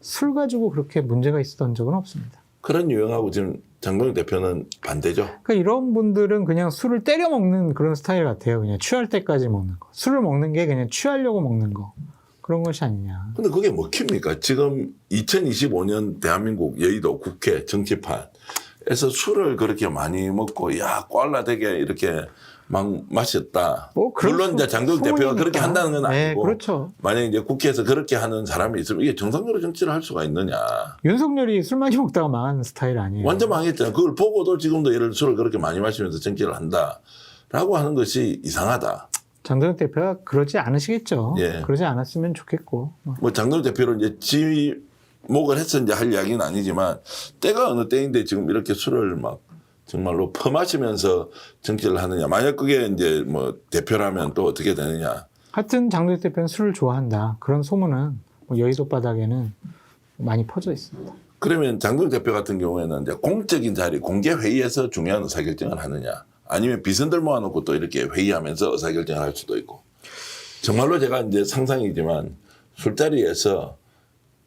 술 가지고 그렇게 문제가 있었던 적은 없습니다. 그런 유형하고 지금 장동혁 대표는 반대죠. 그러니까 이런 분들은 그냥 술을 때려 먹는 그런 스타일 같아요. 그냥 취할 때까지 먹는 거. 술을 먹는 게 그냥 취하려고 먹는 거. 그런 것이 아니냐. 근데 그게 먹힙니까? 지금 2025년 대한민국 여의도 국회 정치판에서 술을 그렇게 많이 먹고, 야, 꽐라되게 이렇게 막 마셨다. 뭐 그럴 물론 이제 장동혁 대표가 소문이니까. 그렇게 한다는 건 네, 아니고. 그렇죠. 만약에 이제 국회에서 그렇게 하는 사람이 있으면 이게 정상적으로 정치를 할 수가 있느냐. 윤석열이 술 많이 먹다가 망한 스타일 아니에요. 완전 망했잖아요. 그걸 보고도 지금도 예를 들어 술을 그렇게 많이 마시면서 정치를 한다라고 하는 것이 이상하다. 장동혁 대표가 그러지 않으시겠죠. 예. 그러지 않았으면 좋겠고. 뭐 장동혁 대표는 이제 지목을 해서 이제 할 이야기는 아니지만, 때가 어느 때인데 지금 이렇게 술을 막 정말로 퍼마시면서 정치를 하느냐. 만약 그게 이제 뭐 대표라면 또 어떻게 되느냐. 하여튼 장동혁 대표는 술을 좋아한다, 그런 소문은 뭐 여의도 바닥에는 많이 퍼져 있습니다. 그러면 장동혁 대표 같은 경우에는 이제 공적인 자리, 공개 회의에서 중요한 의사결정을 하느냐, 아니면 비선들 모아놓고 또 이렇게 회의하면서 의사결정을 할 수도 있고. 정말로 제가 이제 상상이지만 술자리에서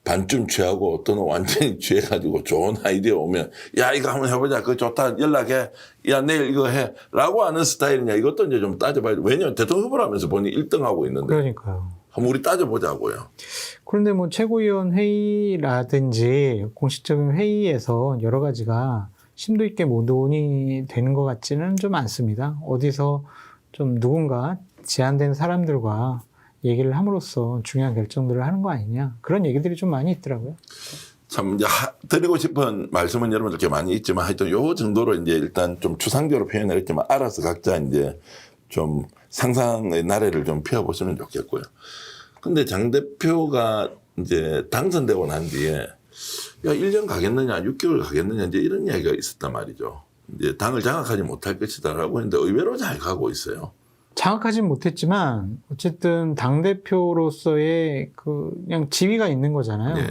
반쯤 취하고 또는 완전히 취해가지고 좋은 아이디어 오면, 야, 이거 한번 해보자. 그거 좋다. 연락해. 야, 내일 이거 해. 라고 하는 스타일이냐. 이것도 이제 좀 따져봐야 돼. 왜냐면 대통령 후보를 하면서 본인이 1등 하고 있는데. 그러니까요. 한번 우리 따져보자고요. 그런데 뭐 최고위원 회의라든지 공식적인 회의에서 여러 가지가 심도 있게 뭐 논의되는 것 같지는 좀 않습니다. 어디서 좀 누군가 제한된 사람들과 얘기를 함으로써 중요한 결정들을 하는 거 아니냐, 그런 얘기들이 좀 많이 있더라고요. 참 이제 드리고 싶은 말씀은 여러분들께 많이 있지만, 하여튼 요 정도로 이제 일단 좀 추상적으로 표현을 했지만, 알아서 각자 이제 좀 상상의 나래를 좀 펴보시면 좋겠고요. 근데 장 대표가 이제 당선되고 난 뒤에, 야, 1년 가겠느냐, 6개월 가겠느냐, 이제 이런 이야기가 있었단 말이죠. 이제 당을 장악하지 못할 것이다라고 했는데 의외로 잘 가고 있어요. 장악하진 못했지만 어쨌든 당대표로서의 그냥 지위가 있는 거잖아요. 예.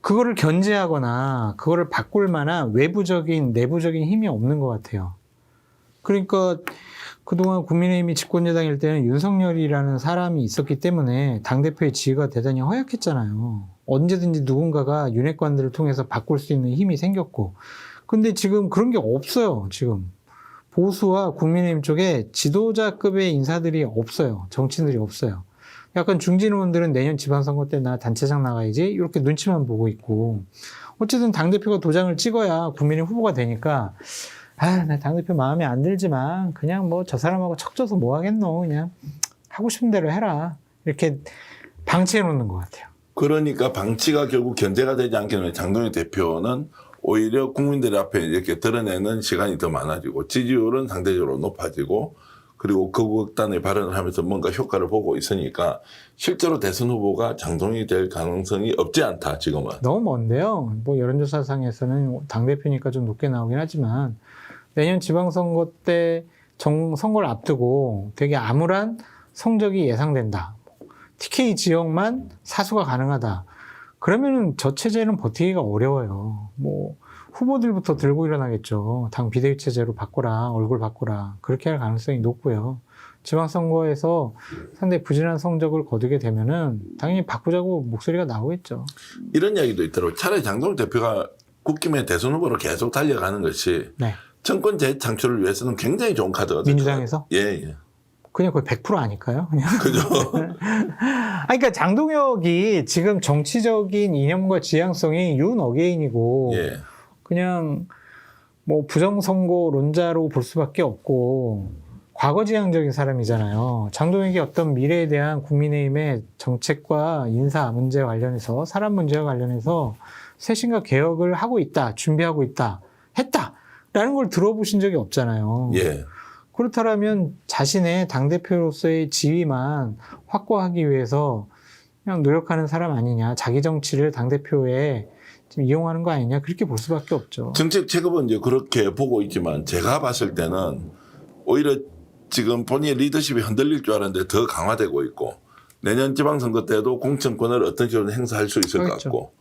그거를 견제하거나 그거를 바꿀 만한 외부적인 내부적인 힘이 없는 것 같아요. 그러니까 그동안 국민의힘이 집권여당일 때는 윤석열이라는 사람이 있었기 때문에 당대표의 지위가 대단히 허약했잖아요. 언제든지 누군가가 윤핵관들을 통해서 바꿀 수 있는 힘이 생겼고. 근데 지금 그런 게 없어요, 지금. 보수와 국민의힘 쪽에 지도자급의 인사들이 없어요. 정치인들이 없어요. 약간 중진 의원들은 내년 지방선거 때 나 단체장 나가야지 이렇게 눈치만 보고 있고. 어쨌든 당대표가 도장을 찍어야 국민의 후보가 되니까 나 당대표 마음에 안 들지만 그냥 뭐 저 사람하고 척져서 뭐 하겠노. 그냥 하고 싶은 대로 해라. 이렇게 방치해 놓는 것 같아요. 그러니까 방치가 결국 견제가 되지 않기 때문에 장동혁 대표는 오히려 국민들 앞에 이렇게 드러내는 시간이 더 많아지고 지지율은 상대적으로 높아지고 그리고 극우극단의 발언을 하면서 뭔가 효과를 보고 있으니까 실제로 대선 후보가 장동혁이 될 가능성이 없지 않다, 지금은. 너무 먼데요. 뭐 여론조사상에서는 당대표니까 좀 높게 나오긴 하지만 내년 지방선거 때 선거를 앞두고 되게 암울한 성적이 예상된다. TK 지역만 사수가 가능하다. 그러면은 저 체제는 버티기가 어려워요. 뭐 후보들부터 들고 일어나겠죠. 당 비대위 체제로 바꿔라, 얼굴 바꿔라. 그렇게 할 가능성이 높고요. 지방선거에서 상당히 부진한 성적을 거두게 되면은 당연히 바꾸자고 목소리가 나오겠죠. 이런 이야기도 있더라고요. 차라리 장동혁 대표가 국힘의 대선 후보로 계속 달려가는 것이 네. 정권 재창출을 위해서는 굉장히 좋은 카드가 민주당에서? 예. 그냥 거의 100% 아닐까요? 그냥. 그죠. 그러니까 장동혁이 지금 정치적인 이념과 지향성이 윤 어게인이고 예. 그냥 뭐 부정선거론자로 볼 수밖에 없고 과거지향적인 사람이잖아요. 장동혁이 어떤 미래에 대한 국민의힘의 정책과 인사 문제 관련해서 사람 문제와 관련해서 쇄신과 개혁을 하고 있다, 준비하고 있다, 했다라는 걸 들어보신 적이 없잖아요. 예. 그렇다면 자신의 당대표로서의 지위만 확보하기 위해서 그냥 노력하는 사람 아니냐. 자기 정치를 당대표에 지금 이용하는 거 아니냐. 그렇게 볼 수밖에 없죠. 정책 체급은 이제 그렇게 보고 있지만 제가 봤을 때는 오히려 지금 본인의 리더십이 흔들릴 줄 알았는데 더 강화되고 있고 내년 지방선거 때도 공천권을 어떤 식으로 행사할 수 있을 것 그렇죠. 같고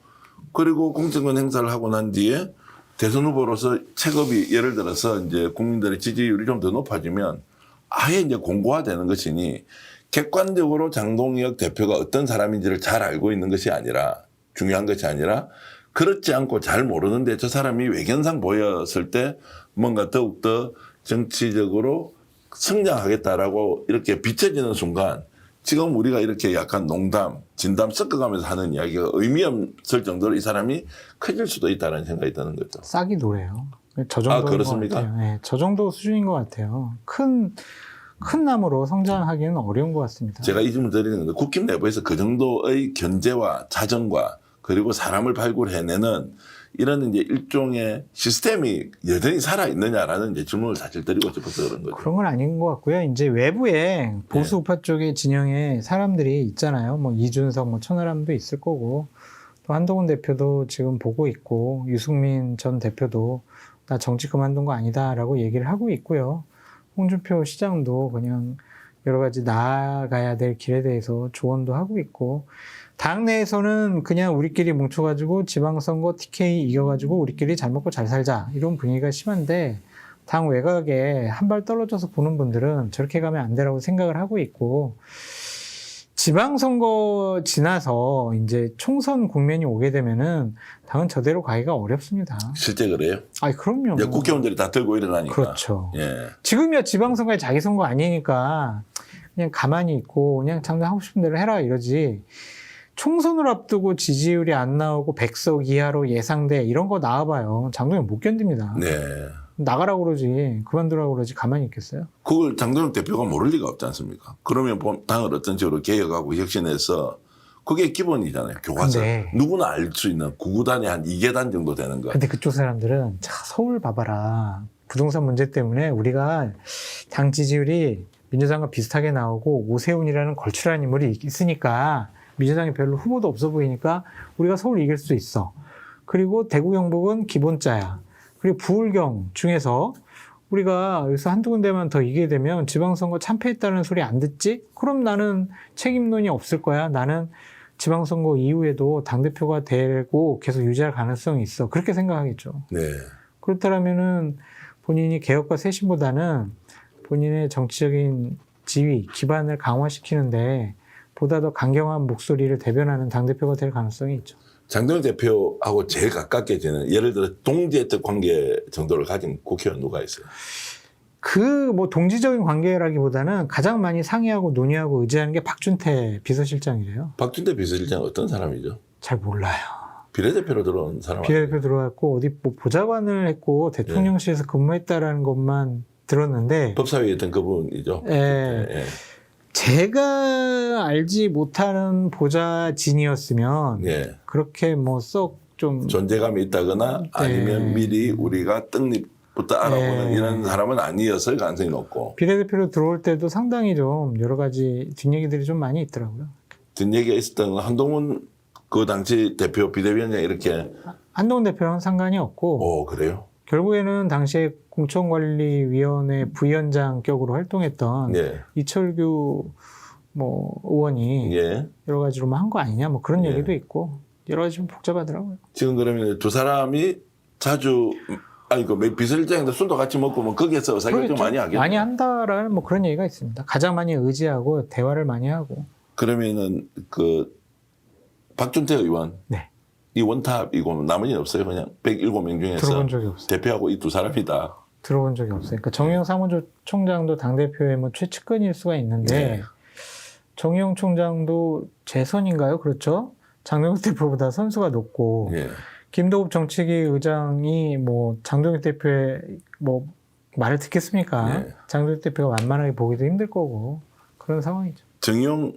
그리고 공천권 행사를 하고 난 뒤에 대선 후보로서 체급이 예를 들어서 이제 국민들의 지지율이 좀 더 높아지면 아예 이제 공고화되는 것이니 객관적으로 장동혁 대표가 어떤 사람인지를 잘 알고 있는 것이 아니라 중요한 것이 아니라 그렇지 않고 잘 모르는데 저 사람이 외견상 보였을 때 뭔가 더욱더 정치적으로 성장하겠다라고 이렇게 비춰지는 순간 지금 우리가 이렇게 약간 농담, 진담 섞어가면서 하는 이야기가 의미 없을 정도로 이 사람이 커질 수도 있다는 생각이 드는 거죠. 싹이 노래요. 저 정도인 것 그렇습니까? 같아요. 네, 저 정도 수준인 것 같아요. 큰 나무로 성장하기는 어려운 것 같습니다. 제가 이 질문 드리는 건데 국힘 내부에서 그 정도의 견제와 자정과 그리고 사람을 발굴해내는 이런 이제 일종의 시스템이 여전히 살아있느냐라는 이제 질문을 사실 드리고 싶어서 그런 거죠. 그런 건 아닌 것 같고요. 이제 외부에 보수 우파 쪽의 진영에 사람들이 있잖아요. 뭐 이준석, 뭐 천하람도 있을 거고 또 한동훈 대표도 지금 보고 있고 유승민 전 대표도 나 정치 그만둔 거 아니다라고 얘기를 하고 있고요. 홍준표 시장도 그냥 여러 가지 나아가야 될 길에 대해서 조언도 하고 있고 당내에서는 그냥 우리끼리 뭉쳐가지고 지방선거 TK 이겨가지고 우리끼리 잘 먹고 잘 살자 이런 분위기가 심한데 당 외곽에 한 발 떨어져서 보는 분들은 저렇게 가면 안 되라고 생각을 하고 있고 지방선거 지나서 이제 총선 국면이 오게 되면은 당은 저대로 가기가 어렵습니다. 실제 그래요? 아니 그럼요. 이제 국회의원들이 다 들고 일어나니까. 그렇죠. 예. 지금이야 지방선거에 자기 선거 아니니까 그냥 가만히 있고 그냥 장당 하고 싶은 대로 해라 이러지. 총선을 앞두고 지지율이 안 나오고 100석 이하로 예상돼 이런 거 나와봐요. 장동혁 못 견딥니다. 네. 나가라고 그러지 그만두라고 그러지 가만히 있겠어요? 그걸 장동혁 대표가 모를 리가 없지 않습니까? 그러면 당을 어떤 식으로 개혁하고 혁신해서 그게 기본이잖아요. 교과서. 근데- 누구나 알 수 있는 구구단이 한 2계단 정도 되는 거. 근데 그쪽 사람들은 자 서울 봐봐라. 부동산 문제 때문에 우리가 당 지지율이 민주당과 비슷하게 나오고 오세훈이라는 걸출한 인물이 있으니까 민주당이 별로 후보도 없어 보이니까 우리가 서울 이길 수 있어. 그리고 대구 경북은 기본자야. 그리고 부울경 중에서 우리가 여기서 한두 군데만 더 이기게 되면 지방선거 참패했다는 소리 안 듣지? 그럼 나는 책임론이 없을 거야. 나는 지방선거 이후에도 당대표가 되고 계속 유지할 가능성이 있어. 그렇게 생각하겠죠. 네. 그렇다면은 본인이 개혁과 쇄신보다는 본인의 정치적인 지위, 기반을 강화시키는데 보다 더 강경한 목소리를 대변하는 당대표가 될 가능성이 있죠. 장동영 대표하고 제일 가깝게 지는 예를 들어 동지적 관계 정도를 가진 국회의원 누가 있어요? 그 뭐 동지적인 관계라기보다는 가장 많이 상의하고 논의하고 의지하는 게 박준태 비서실장이래요. 박준태 비서실장 어떤 사람이죠? 잘 몰라요. 비례대표로 들어온 사람 비례대표 들어갔고 어디 뭐 보좌관을 했고 대통령실에서 근무했다라는 것만 들었는데 법사위에 있던 그분이죠. 예. 예. 제가 알지 못하는 보좌진이었으면 예. 그렇게 뭐 썩 좀 존재감이 있다거나 아니면 미리 우리가 떡잎부터 알아보는 네. 이런 사람은 아니었을 가능성이 높고 비례대표로 들어올 때도 상당히 좀 여러 가지 뒷얘기들이 좀 많이 있더라고요. 뒷얘기가 있었던 건 한동훈 그 당시 대표 비대위원장 이렇게 한동훈 대표랑은 상관이 없고 그래요? 결국에는 당시에 공천관리위원회 부위원장격으로 활동했던 예. 이철규 뭐 의원이 예. 여러 가지로 뭐 한 거 아니냐 뭐 그런 예. 얘기도 있고 여러 가지 좀 복잡하더라고요. 지금 그러면 두 사람이 자주 그 비서실장인데 술도 같이 먹고 뭐 거기에서 사귀를 좀 많이 하겠네요. 많이 한다라는 뭐 그런 얘기가 있습니다. 가장 많이 의지하고 대화를 많이 하고. 그러면은 그 박준태 의원 네. 이 원탑이고 나머지는 없어요. 그냥 107명 중에서 들어본 적이 없어요. 대표하고 이 두 사람이다. 들어본 적이 없어요. 그러니까 정의용 사무총장도 당대표의 뭐 최측근일 수가 있는데 네. 정의용 총장도 재선인가요? 그렇죠? 장동혁 대표보다 선수가 높고 예. 김도읍 정치기 의장이 뭐 장동혁 대표의 뭐 말을 듣겠습니까? 네. 장동혁 대표가 완만하게 보기도 힘들 거고 그런 상황이죠. 정용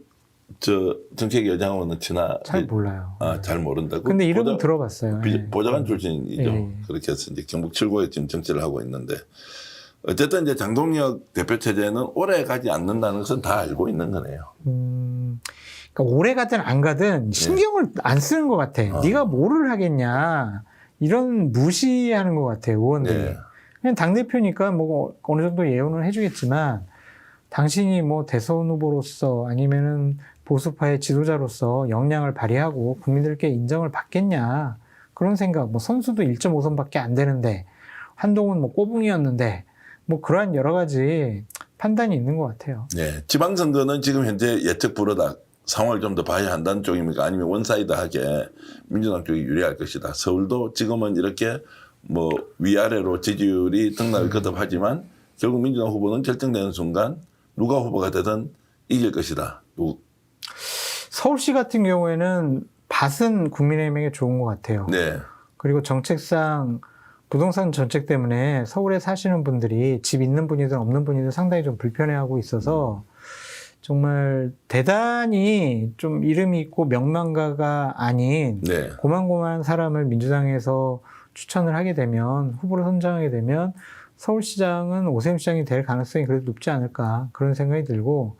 정책 여장원은 친하 잘 몰라요. 잘 모른다고. 근데 이름은 들어봤어요. 예. 보좌관 출신이죠. 예. 그렇게 해서 이제 경북 7구에 지금 정치를 하고 있는데 어쨌든 이제 장동혁 대표 체제는 오래 가지 않는다는 것은 다 알고 있는 거네요. 그러니까 오래 가든 안 가든 신경을 안 쓰는 것 같아. 네가 뭐를 하겠냐 이런 무시하는 것 같아 의원들이. 네. 그냥 당 대표니까 뭐 어느 정도 예언을 해주겠지만 당신이 뭐 대선 후보로서 아니면은 보수파의 지도자로서 역량을 발휘하고 국민들께 인정을 받겠냐 그런 생각. 뭐 선수도 1.5선밖에 안 되는데 한동훈 뭐 꼬붕이었는데 뭐 그러한 여러 가지 판단이 있는 것 같아요. 네. 지방선거는 지금 현재 예측 불허다. 상황을 좀 더 봐야 한다는 쪽입니까? 아니면 원사이드하게 민주당 쪽이 유리할 것이다. 서울도 지금은 이렇게 뭐 위아래로 지지율이 등락을 거듭하지만 결국 민주당 후보는 결정되는 순간 누가 후보가 되든 이길 것이다. 서울시 같은 경우에는 밭은 국민의힘에게 좋은 것 같아요. 네. 그리고 정책상 부동산 정책 때문에 서울에 사시는 분들이 집 있는 분이든 없는 분이든 상당히 좀 불편해하고 있어서 정말 대단히 좀 이름이 있고 명망가가 아닌 네. 고만고만한 사람을 민주당에서 추천을 하게 되면 후보로 선정하게 되면 서울시장은 오세훈 시장이 될 가능성이 그래도 높지 않을까 그런 생각이 들고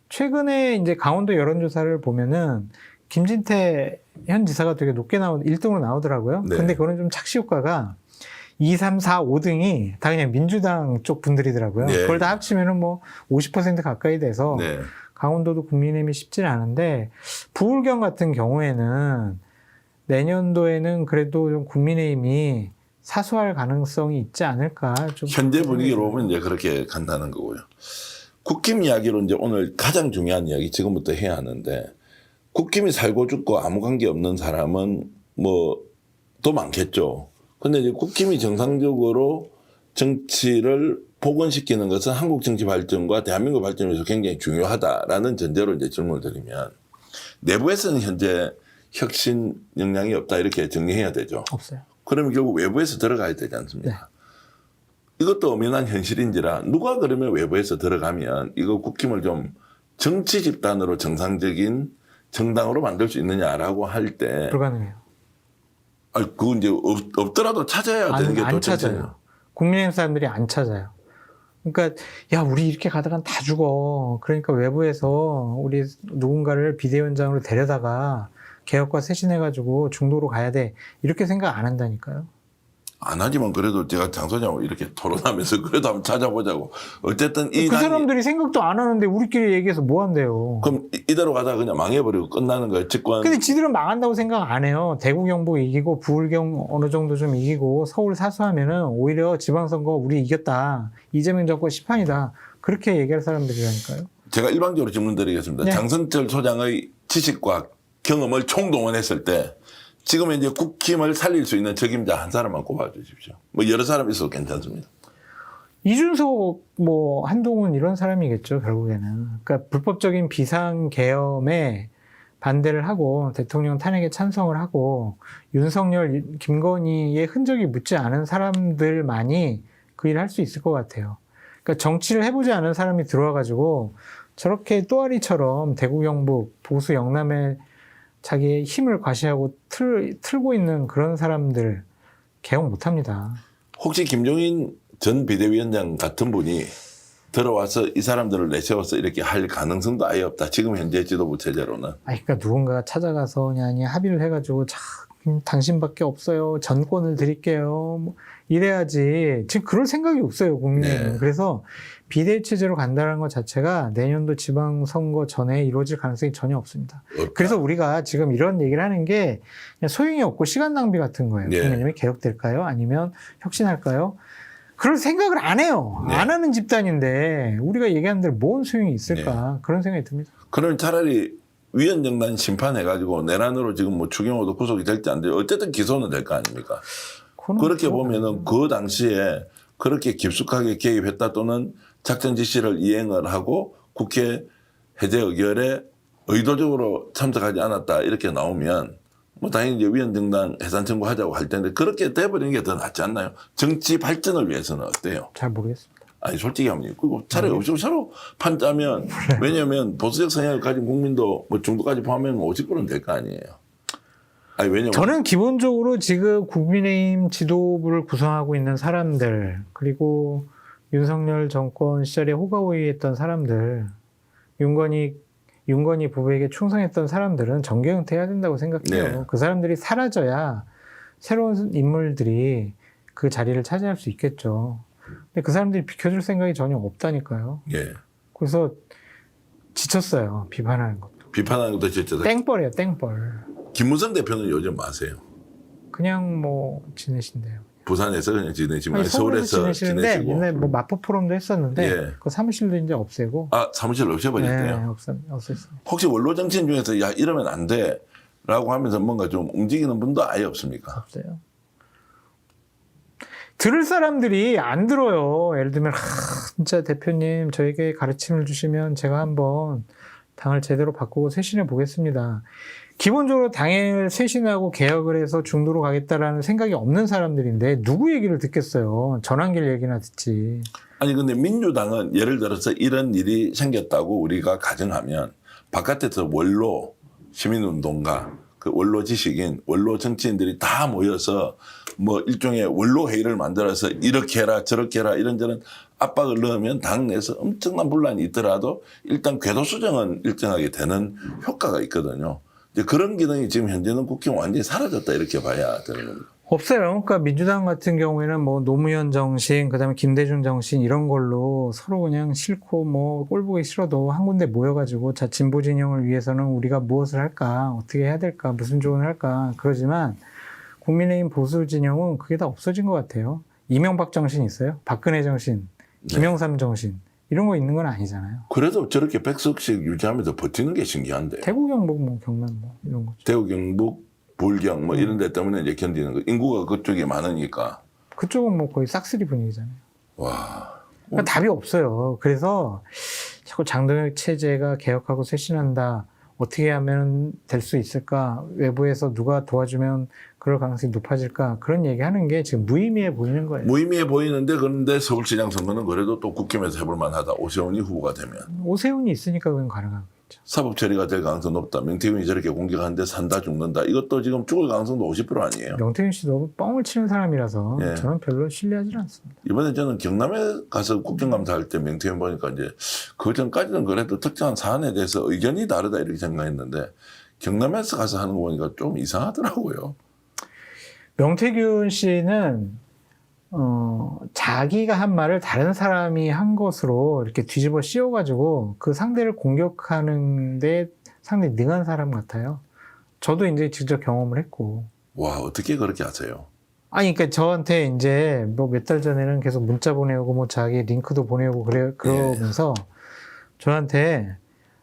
최근에 이제 강원도 여론조사를 보면은 김진태 현 지사가 되게 높게 1등으로 나오더라고요. 네. 근데 그거는 좀 착시 효과가 2, 3, 4, 5등이 다 그냥 민주당 쪽 분들이더라고요. 네. 그걸 다 합치면은 뭐 50% 가까이 돼서 네. 강원도도 국민의힘이 쉽지는 않은데 부울경 같은 경우에는 내년도에는 그래도 좀 국민의힘이 사수할 가능성이 있지 않을까. 좀 현재 분위기로 보면 이제 그렇게 간다는 거고요. 국힘 이야기로 이제 오늘 가장 중요한 이야기 지금부터 해야 하는데 국힘이 살고 죽고 아무 관계 없는 사람은 뭐 더 많겠죠. 근데 이제 국힘이 정상적으로 정치를 복원시키는 것은 한국 정치 발전과 대한민국 발전에 위해서 굉장히 중요하다라는 전제로 이제 질문을 드리면 내부에서는 현재 혁신 역량이 없다 이렇게 정리해야 되죠. 없어요. 그러면 결국 외부에서 들어가야 되지 않습니까? 네. 이것도 엄연한 현실인지라 누가 그러면 외부에서 들어가면 이거 국힘을 좀 정치 집단으로 정상적인 정당으로 만들 수 있느냐라고 할 때 불가능해요. 그건 이제 없더라도 찾아야 되는 게 더 안 정책이에요. 찾아요. 국민의힘 사람들이 안 찾아요. 그러니까 야 우리 이렇게 가다간 다 죽어. 그러니까 외부에서 우리 누군가를 비대위원장으로 데려다가 개혁과 쇄신해가지고 중도로 가야 돼. 이렇게 생각 안 한다니까요. 안 하지만 그래도 제가 장 소장하고 이렇게 토론하면서 그래도 한번 찾아보자고. 어쨌든 이 그 당이 사람들이 생각도 안 하는데 우리끼리 얘기해서 뭐 한대요. 그럼 이대로 가다가 그냥 망해버리고 끝나는 거예요. 집권. 근데 지들은 망한다고 생각 안 해요. 대구 경북 이기고 부울경 어느 정도 좀 이기고 서울 사수하면은 오히려 지방선거 우리 이겼다. 이재명 정권 시판이다. 그렇게 얘기할 사람들이라니까요. 제가 일방적으로 질문드리겠습니다. 네. 장성철 소장의 지식과 경험을 총동원했을 때 지금 이제 국힘을 살릴 수 있는 적임자 한 사람만 꼽아주십시오. 뭐 여러 사람 있어도 괜찮습니다. 이준석, 뭐 한동훈 이런 사람이겠죠, 결국에는. 그러니까 불법적인 비상계엄에 반대를 하고 대통령 탄핵에 찬성을 하고 윤석열, 김건희의 흔적이 묻지 않은 사람들만이 그 일을 할 수 있을 것 같아요. 그러니까 정치를 해보지 않은 사람이 들어와가지고 저렇게 또아리처럼 대구 경북 보수 영남에 자기의 힘을 과시하고 틀고 있는 그런 사람들 개혁 못합니다. 혹시 김종인 전 비대위원장 같은 분이 들어와서 이 사람들을 내세워서 이렇게 할 가능성도 아예 없다. 지금 현재 지도부 체제로는. 그러니까 누군가 찾아가서 그냥 합의를 해가지고 당신밖에 없어요. 전권을 드릴게요. 뭐 이래야지. 지금 그럴 생각이 없어요, 국민의힘은. 네. 그래서 비대위 체제로 간다는 것 자체가 내년도 지방선거 전에 이루어질 가능성이 전혀 없습니다. 없다. 그래서 우리가 지금 이런 얘기를 하는 게 그냥 소용이 없고 시간 낭비 같은 거예요. 네. 국민의힘이 개혁될까요? 아니면 혁신할까요? 그럴 생각을 안 해요. 네. 안 하는 집단인데 우리가 얘기하는 대로 뭔 소용이 있을까? 그런 생각이 듭니다. 그러면 차라리 위헌정단 심판해가지고 내란으로 지금 뭐 추경호도 구속이 될지 안 될지 어쨌든 기소는 될 거 아닙니까? 그렇게 보면은 그 당시에 그렇게 깊숙하게 개입했다 또는 작전 지시를 이행을 하고 국회 해제 의결에 의도적으로 참석하지 않았다 이렇게 나오면 뭐 당연히 이제 위헌정당 해산 청구하자고 할 텐데 그렇게 돼버리는 게 더 낫지 않나요? 정치 발전을 위해서는 어때요? 잘 모르겠습니다. 아니 솔직히 하면 그리고 차라리 없이 서로 판 짜면 왜냐하면 보수적 성향을 가진 국민도 뭐 중도까지 포함하면 50%는 될 거 아니에요. 아니 왜냐면 저는 기본적으로 지금 국민의힘 지도부를 구성하고 있는 사람들 그리고 윤석열 정권 시절에 호가호위했던 사람들 윤건희 부부에게 충성했던 사람들은 정계 은퇴해야 된다고 생각해요. 네. 그 사람들이 사라져야 새로운 인물들이 그 자리를 차지할 수 있겠죠. 근데 그 사람들이 비켜줄 생각이 전혀 없다니까요. 예. 그래서 지쳤어요. 비판하는 것도. 비판하는 것도 진짜 땡벌이에요. 땡벌. 김무성 대표는 요즘 아세요? 그냥 뭐 지내신대요. 부산에서 그냥 지내시면 아니, 서울에서 지내시는데 지내시고 옛날에 뭐 마포 포럼도 했었는데 예. 그 사무실도 이제 없애고 아 사무실 없애버렸대요. 없앴어요. 혹시 원로 정치인 중에서 야 이러면 안 돼라고 하면서 뭔가 좀 움직이는 분도 아예 없습니까? 없어요. 들을 사람들이 안 들어요. 예를 들면 진짜 대표님 저에게 가르침을 주시면 제가 한번 당을 제대로 바꾸고 쇄신해 보겠습니다. 기본적으로 당을 쇄신하고 개혁을 해서 중도로 가겠다라는 생각이 없는 사람들인데 누구 얘기를 듣겠어요. 전환길 얘기나 듣지. 아니 근데 민주당은 예를 들어서 이런 일이 생겼다고 우리가 가정하면 바깥에서 원로 시민운동가 그 원로 지식인 원로 정치인들이 다 모여서 뭐 일종의 원로 회의를 만들어서 이렇게 해라 저렇게 해라 이런저런 압박을 넣으면 당 내에서 엄청난 분란이 있더라도 일단 궤도 수정은 일정하게 되는 효과가 있거든요. 이제 그런 기능이 지금 현재는 국회는 완전히 사라졌다 이렇게 봐야 되는 겁니다. 없어요. 그러니까 민주당 같은 경우에는 뭐 노무현 정신, 그다음에 김대중 정신 이런 걸로 서로 그냥 싫고 뭐 꼴 보기 싫어도 한 군데 모여가지고 자 진보 진영을 위해서는 우리가 무엇을 할까, 어떻게 해야 될까, 무슨 조언을 할까 그러지만 국민의힘 보수 진영은 그게 다 없어진 것 같아요. 이명박 정신 있어요? 박근혜 정신, 김영삼 정신 이런 거 있는 건 아니잖아요. 그래도 저렇게 100석씩 유지하면서 버티는 게 신기한데. 대구 경북 뭐 경남 뭐 이런 거죠. 대구 경북 불경 뭐 이런 데 때문에 이제 견디는 거. 인구가 그쪽에 많으니까. 그쪽은 뭐 거의 싹쓸이 분위기잖아요. 와. 그러니까 답이 없어요. 그래서 자꾸 장동혁 체제가 개혁하고 쇄신한다. 어떻게 하면 될 수 있을까? 외부에서 누가 도와주면 그럴 가능성이 높아질까? 그런 얘기하는 게 지금 무의미해 보이는 거예요. 무의미해 보이는데 그런데 서울시장 선거는 그래도 또 국힘에서 해볼 만하다. 오세훈이 후보가 되면. 오세훈이 있으니까 그건 가능한 거겠죠. 사법 처리가 될 가능성이 높다. 명태균이 저렇게 공격하는데 산다 죽는다. 이것도 지금 죽을 가능성도 50% 아니에요. 명태균 씨 너무 뻥을 치는 사람이라서 예. 저는 별로 신뢰하지 않습니다. 이번에 저는 경남에 가서 국정감사할 때 명태균 보니까 이제 그 전까지는 그래도 특정한 사안에 대해서 의견이 다르다 이렇게 생각했는데 경남에서 가서 하는 거 보니까 좀 이상하더라고요. 명태균 씨는 자기가 한 말을 다른 사람이 한 것으로 이렇게 뒤집어 씌워가지고 그 상대를 공격하는데 상당히 능한 사람 같아요. 저도 이제 직접 경험을 했고. 와, 어떻게 그렇게 하세요? 아니, 그러니까 저한테 이제 뭐 몇 달 전에는 계속 문자 보내오고 뭐 자기 링크도 보내오고 그러면서 저한테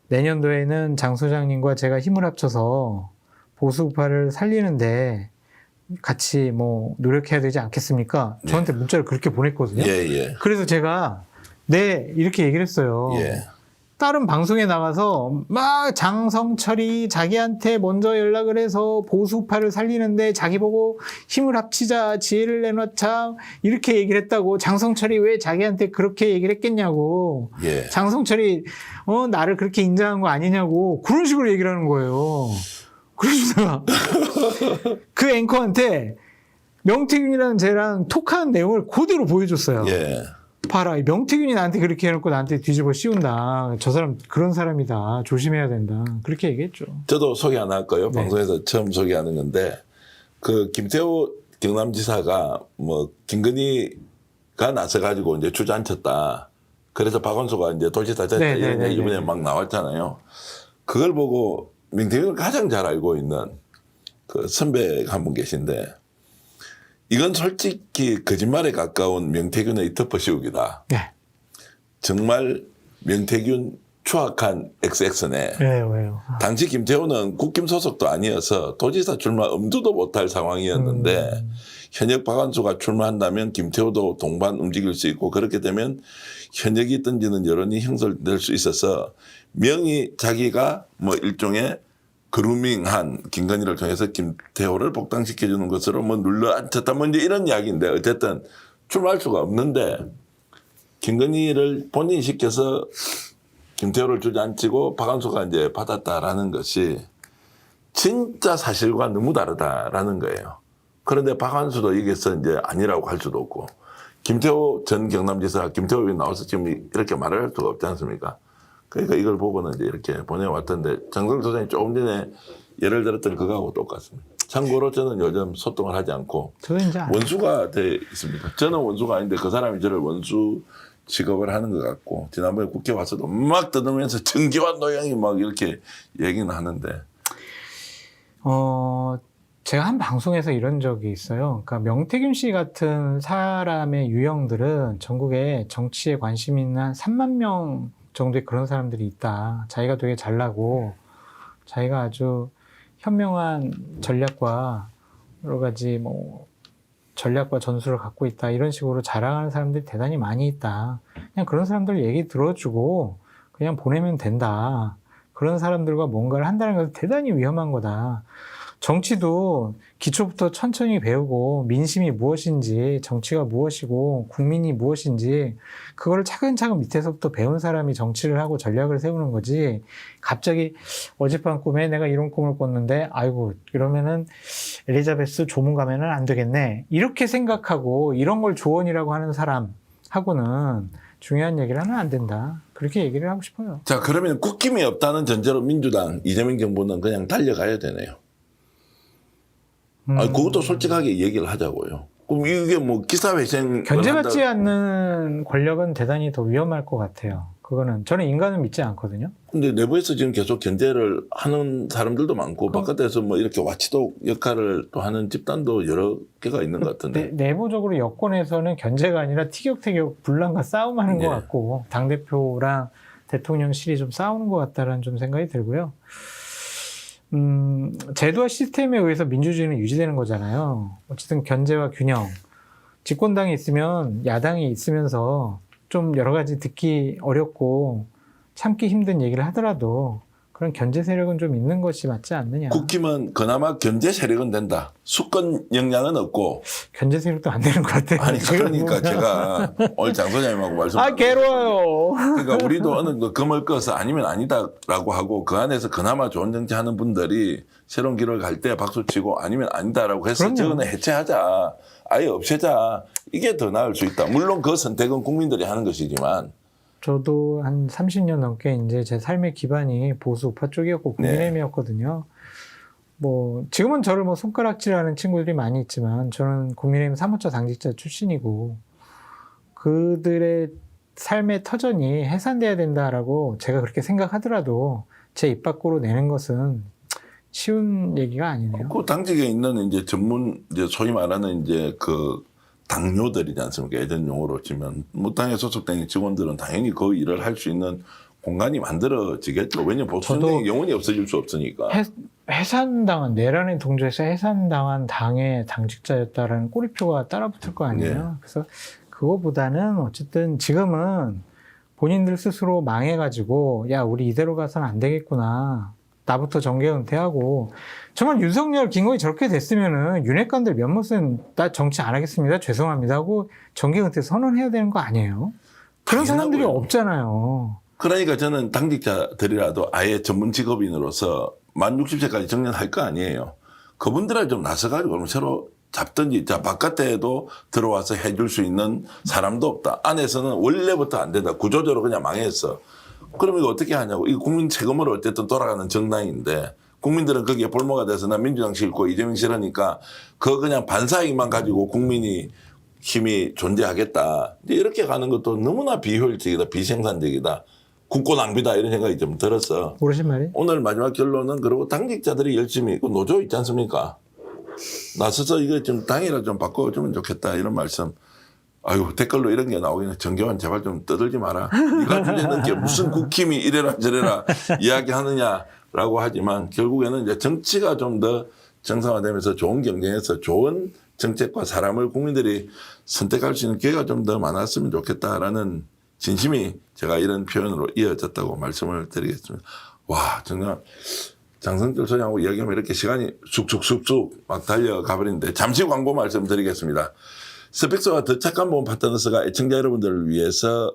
내년도에는 장 소장님과 제가 힘을 합쳐서 보수파를 살리는데 같이 뭐 노력해야 되지 않겠습니까? 저한테 문자를 그렇게 보냈거든요. 그래서 제가 네 이렇게 얘기를 했어요. 다른 방송에 나가서 막 장성철이 자기한테 먼저 연락을 해서 보수파를 살리는데 자기 보고 힘을 합치자, 지혜를 내놓자 이렇게 얘기를 했다고. 장성철이 왜 자기한테 그렇게 얘기를 했겠냐고. 장성철이 나를 그렇게 인정한 거 아니냐고 그런 식으로 얘기를 하는 거예요. 그래서 제가 그 앵커한테 명태균이랑 쟤랑 톡하는 내용을 그대로 보여줬어요. 봐라, 명태균이 나한테 그렇게 해놓고 나한테 뒤집어 씌운다. 저 사람 그런 사람이다. 조심해야 된다. 그렇게 얘기했죠. 저도 소개 안 할까요? 방송에서 처음 소개하는 건데 그 김태호 경남지사가 뭐 김건희가 나서가지고 이제 주저앉혔다. 그래서 박원순가 이제 도지사 됐다 이런 얘기 이번에 막 나왔잖아요. 그걸 보고 명태균을 가장 잘 알고 있는 그 선배가 한 분 계신데 이건 솔직히 거짓말에 가까운 명태균의 덮어씌우기다. 정말 명태균 추악한 XX네. 왜요? 당시 김태호는 국힘 소속도 아니어서 도지사 출마 엄두도 못할 상황이었는데 현역 박완수가 출마한다면 김태호도 동반 움직일 수 있고 그렇게 되면 현역이 던지는 여론이 형성될 수 있어서 명의 자기가 뭐 일종의 그루밍한 김건희를 통해서 김태호를 복당시켜주는 것으로 뭐 눌러앉혔다 뭐 이제 이런 이야기인데 어쨌든 출마할 수가 없는데 김건희를 본인이 시켜서 김태호를 주저앉히고 박완수가 이제 받았다라는 것이 진짜 사실과 너무 다르다라는 거예요. 그런데 박완수도 여기서 이제 아니라고 할 수도 없고 김태호 전 경남지사 김태호 여기 나와서 지금 이렇게 말을 할 수가 없지 않습니까? 그러니까 이걸 보고는 이제 이렇게 보내왔던데 정성 소장이 조금 전에 예를 들었던 그거하고 똑같습니다. 참고로 저는 요즘 소통을 하지 않고 원수가 돼 있습니다. 저는 원수가 아닌데 그 사람이 저를 원수 취급을 하는 것 같고 지난번에 국회 와서도 막 떠들면서 정기환 노영이 막 이렇게 얘기는 하는데 제가 한 방송에서 이런 적이 있어요. 그러니까 명태균 씨 같은 사람의 유형들은 전국에 정치에 관심 있는 한 3만 명 정도의 그런 사람들이 있다. 자기가 되게 잘나고 자기가 아주 현명한 전략과 여러 가지 뭐 전략과 전술을 갖고 있다. 이런 식으로 자랑하는 사람들이 대단히 많이 있다. 그냥 그런 사람들 얘기 들어주고 그냥 보내면 된다. 그런 사람들과 뭔가를 한다는 것은 대단히 위험한 거다. 정치도 기초부터 천천히 배우고 민심이 무엇인지 정치가 무엇이고 국민이 무엇인지 그거를 차근차근 밑에서부터 배운 사람이 정치를 하고 전략을 세우는 거지 갑자기 어젯밤 꿈에 내가 이런 꿈을 꿨는데 아이고 이러면은 엘리자베스 조문 가면은 안 되겠네 이렇게 생각하고 이런 걸 조언이라고 하는 사람하고는 중요한 얘기를 하면 안 된다 그렇게 얘기를 하고 싶어요. 자 그러면 국힘이 없다는 전제로 민주당 이재명 정부는 그냥 달려가야 되네요. 아니, 그것도 솔직하게 얘기를 하자고요. 그럼 이게 뭐 기사회생 견제받지 않는 권력은 대단히 더 위험할 것 같아요. 그거는 저는 인간을 믿지 않거든요. 근데 내부에서 지금 계속 견제를 하는 사람들도 많고 바깥에서 뭐 이렇게 와치독 역할을 또 하는 집단도 여러 개가 있는 것 같은데. 내부적으로 여권에서는 견제가 아니라 티격태격 분란과 싸움하는 것 같고 당대표랑 대통령실이 좀 싸우는 것 같다라는 좀 생각이 들고요. 제도와 시스템에 의해서 민주주의는 유지되는 거잖아요. 어쨌든 견제와 균형. 집권당이 있으면 야당이 있으면서 좀 여러 가지 듣기 어렵고 참기 힘든 얘기를 하더라도 그런 견제 세력은 좀 있는 것이 맞지 않느냐. 국힘은 그나마 견제 세력은 된다. 수권 역량은 없고. 견제 세력도 안 되는 것 같아요. 아니 그러니까 제가 오늘 장 소장님하고 말씀드렸는데 괴로워요. 그러니까 우리도 어느 그 금을 꺼서 아니면 아니다라고 하고 그 안에서 그나마 좋은 정치하는 분들이 새로운 길을 갈 때 박수치고 아니면 아니다라고 해서 저거는 해체하자. 아예 없애자. 이게 더 나을 수 있다. 물론 그 선택은 국민들이 하는 것이지만 저도 한 30년 넘게 이제 제 삶의 기반이 보수 우파 쪽이었고 국민의힘이었거든요. 뭐 지금은 저를 뭐 손가락질하는 친구들이 많이 있지만 저는 국민의힘 사무처 당직자 출신이고 그들의 삶의 터전이 해산돼야 된다라고 제가 그렇게 생각하더라도 제 입 밖으로 내는 것은 쉬운 얘기가 아니네요. 그 당직에 있는 이제 전문 이제 소위 말하는 이제 그 당뇨들이지 않습니까? 예전 용어로 치면 뭐 당에 소속된 직원들은 당연히 그 일을 할 수 있는 공간이 만들어지겠죠. 왜냐면 보수선생이 영원히 없어질 수 없으니까. 해산당한 내란의 동조에서 해산당한 당의 당직자였다라는 꼬리표가 따라붙을 거 아니에요. 네. 그래서 그거보다는 어쨌든 지금은 본인들 스스로 망해가지고 야 우리 이대로 가서는 안 되겠구나. 나부터 정계 은퇴하고 정말 윤석열, 김건희 저렇게 됐으면은 윤핵관들 면모는 나 정치 안 하겠습니다. 죄송합니다 하고 정계 은퇴 선언해야 되는 거 아니에요? 그런 사람들이 당연하고요. 없잖아요. 그러니까 저는 당직자들이라도 아예 전문 직업인으로서 만 60세까지 정년할 거 아니에요. 그분들을 좀 나서가지고 그럼 새로 잡든지, 자, 바깥에도 들어와서 해줄 수 있는 사람도 없다. 안에서는 원래부터 안 된다. 구조적으로 그냥 망했어. 그럼 이거 어떻게 하냐고. 이 국민 세금으로 어쨌든 돌아가는 정당인데 국민들은 거기에 볼모가 돼서 나 민주당 싫고 이재명 싫으니까 그거 그냥 반사익만 가지고 국민이 힘이 존재하겠다. 이렇게 가는 것도 너무나 비효율적이다. 비생산적이다. 국고 낭비다. 이런 생각이 좀 들었어. 모르신 말이? 오늘 마지막 결론은 그리고 당직자들이 열심히 그 노조 있지 않습니까? 나서서 이거 좀 당이라 좀 바꿔주면 좋겠다. 이런 말씀. 아유 댓글로 이런 게 나오기는 정경환 제발 좀 떠들지 마라. 네가 주제는 게 무슨 국힘이 이래라 저래라 이야기하느냐라고 하지만 결국에는 이제 정치가 좀 더 정상화되면서 좋은 경쟁에서 좋은 정책과 사람을 국민들이 선택할 수 있는 기회가 좀 더 많았으면 좋겠다라는 진심이 제가 이런 표현으로 이어졌다고 말씀을 드리겠습니다. 와 정말 장성철 소장하고 이야기하면 이렇게 시간이 쑥쑥쑥쑥 막 달려가 버리는데 잠시 광고 말씀드리겠습니다. 스펙스와 더 착한 보험 파트너스가 애청자 여러분들을 위해서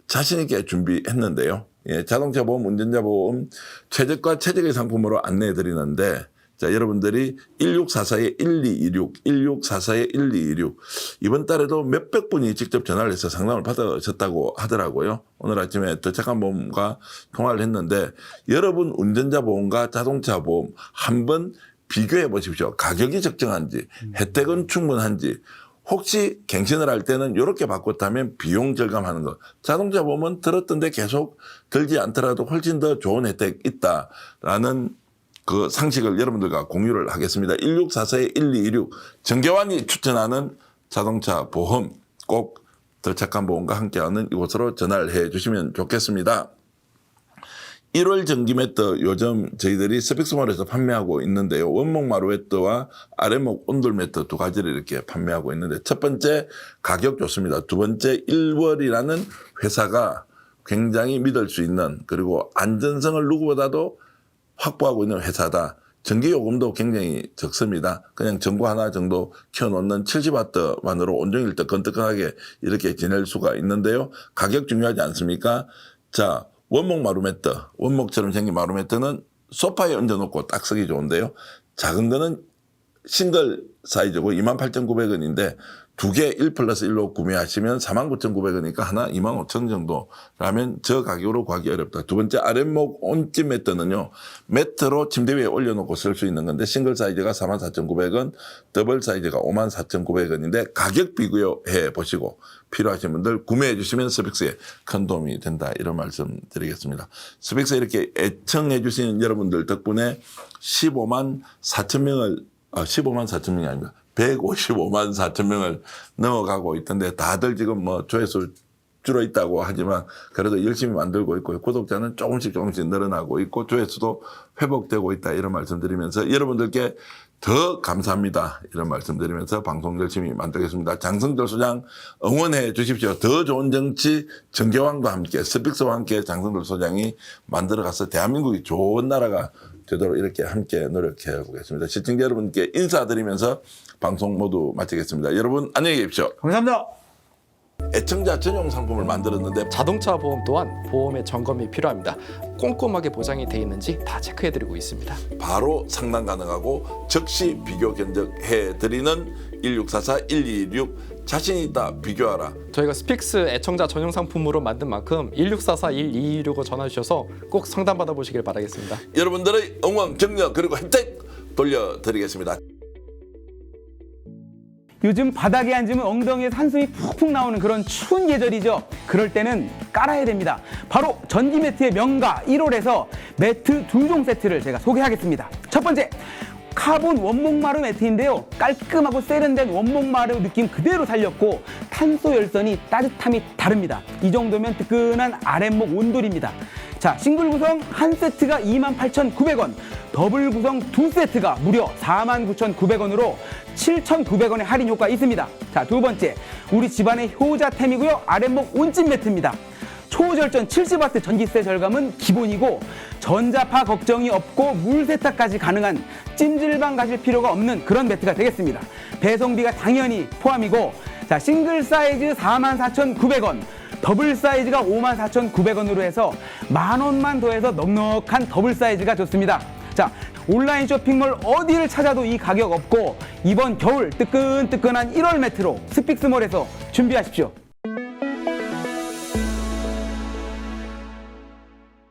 자신 있게 준비했는데요. 예, 자동차 보험, 운전자 보험 최저가 최적의 상품으로 안내해 드리는데 자, 여러분들이 1644-1226, 1644-1226 이번 달에도 몇백 분이 직접 전화를 해서 상담을 받으셨다고 하더라고요. 오늘 아침에 더 착한 보험과 통화를 했는데 여러분 운전자 보험과 자동차 보험 한번 비교해 보십시오. 가격이 적정한지, 혜택은 충분한지, 혹시 갱신을 할 때는 이렇게 바꿨다면 비용 절감하는 것. 자동차 보험은 들었던데 계속 들지 않더라도 훨씬 더 좋은 혜택 있다라는 그 상식을 여러분들과 공유를 하겠습니다. 1644-1226 정겨환이 추천하는 자동차 보험 꼭 더 착한 보험과 함께하는 이곳으로 전화를 해 주시면 좋겠습니다. 1월 정기 매트 요즘 저희들이 스펙스몰에서 판매하고 있는데요. 원목 마루 매트와 아래목 온돌 매트 두 가지를 이렇게 판매하고 있는데 첫 번째 가격 좋습니다. 두 번째 1월이라는 회사가 굉장히 믿을 수 있는 그리고 안전성을 누구보다도 확보하고 있는 회사다. 전기요금도 굉장히 적습니다. 그냥 전구 하나 정도 켜놓는 70W만으로 온종일 뜨끈뜨끈하게 이렇게 지낼 수가 있는데요. 가격 중요하지 않습니까? 자, 원목 마루매트, 원목처럼 생긴 마루매트는 소파에 얹어놓고 딱 쓰기 좋은데요. 작은 거는 싱글 사이즈고 28,900원인데 두 개 1+1로 구매하시면 49,900원이니까 하나 25,000원 정도라면 저 가격으로 구하기 어렵다. 두 번째 아랫목 온집 매트는요. 매트로 침대 위에 올려놓고 쓸 수 있는 건데 싱글 사이즈가 44,900원, 더블 사이즈가 54,900원인데 가격 비교해 보시고 필요하신 분들 구매해 주시면 스펙스에 큰 도움이 된다. 이런 말씀 드리겠습니다. 스펙스 이렇게 애청해 주시는 여러분들 덕분에 15만 4천 명을 15만 4천 명이 아닙니다. 155만 4천 명을 넘어가고 있던데 다들 지금 뭐 조회수 줄어 있다고 하지만 그래도 열심히 만들고 있고 구독자는 조금씩 늘어나고 있고 조회수도 회복되고 있다. 이런 말씀드리면서 여러분들께 더 감사합니다. 이런 말씀드리면서 방송 열심히 만들겠습니다. 장성철 소장 응원해 주십시오. 더 좋은 정치 정겨환과 함께 스픽스와 함께 장성철 소장이 만들어가서 대한민국이 좋은 나라가 되도록 이렇게 함께 노력해 보겠습니다. 시청자 여러분께 인사드리면서 방송 모두 마치겠습니다. 여러분 안녕히 계십시오. 감사합니다. 애청자 전용 상품을 만들었는데 자동차 보험 또한 보험의 점검이 필요합니다. 꼼꼼하게 보장이 돼 있는지 다 체크해드리고 있습니다. 바로 상담 가능하고 즉시 비교 견적해드리는 1644-1226 자신 있다 비교하라. 저희가 스픽스 애청자 전용 상품으로 만든 만큼 1644-1226을 전화 주셔서 꼭 상담 받아보시길 바라겠습니다. 여러분들의 응원 격려 그리고 혜택 돌려드리겠습니다. 요즘 바닥에 앉으면 엉덩이에 산소이 푹푹 나오는 그런 추운 계절이죠. 그럴 때는 깔아야 됩니다. 바로 전기 매트의 명가 1홀에서 매트 2종 세트를 제가 소개하겠습니다. 첫 번째, 카본 원목마루 매트인데요. 깔끔하고 세련된 원목마루 느낌 그대로 살렸고 탄소 열선이 따뜻함이 다릅니다. 이 정도면 뜨끈한 아랫목 온돌입니다. 자, 싱글 구성 한 세트가 28,900원, 더블 구성 두 세트가 무려 49,900원으로 7,900원의 할인 효과 있습니다. 자, 두 번째, 우리 집안의 효자템이고요. 아랫목 온찜 매트입니다. 초절전 70W 전기세 절감은 기본이고 전자파 걱정이 없고 물 세탁까지 가능한 찜질방 가실 필요가 없는 그런 매트가 되겠습니다. 배송비가 당연히 포함이고, 자, 싱글 사이즈 44,900원, 더블 사이즈가 54,900원으로 해서 10,000원만 더해서 넉넉한 더블 사이즈가 좋습니다. 자, 온라인 쇼핑몰 어디를 찾아도 이 가격 없고 이번 겨울 뜨끈뜨끈한 1월 매트로 스픽스몰에서 준비하십시오.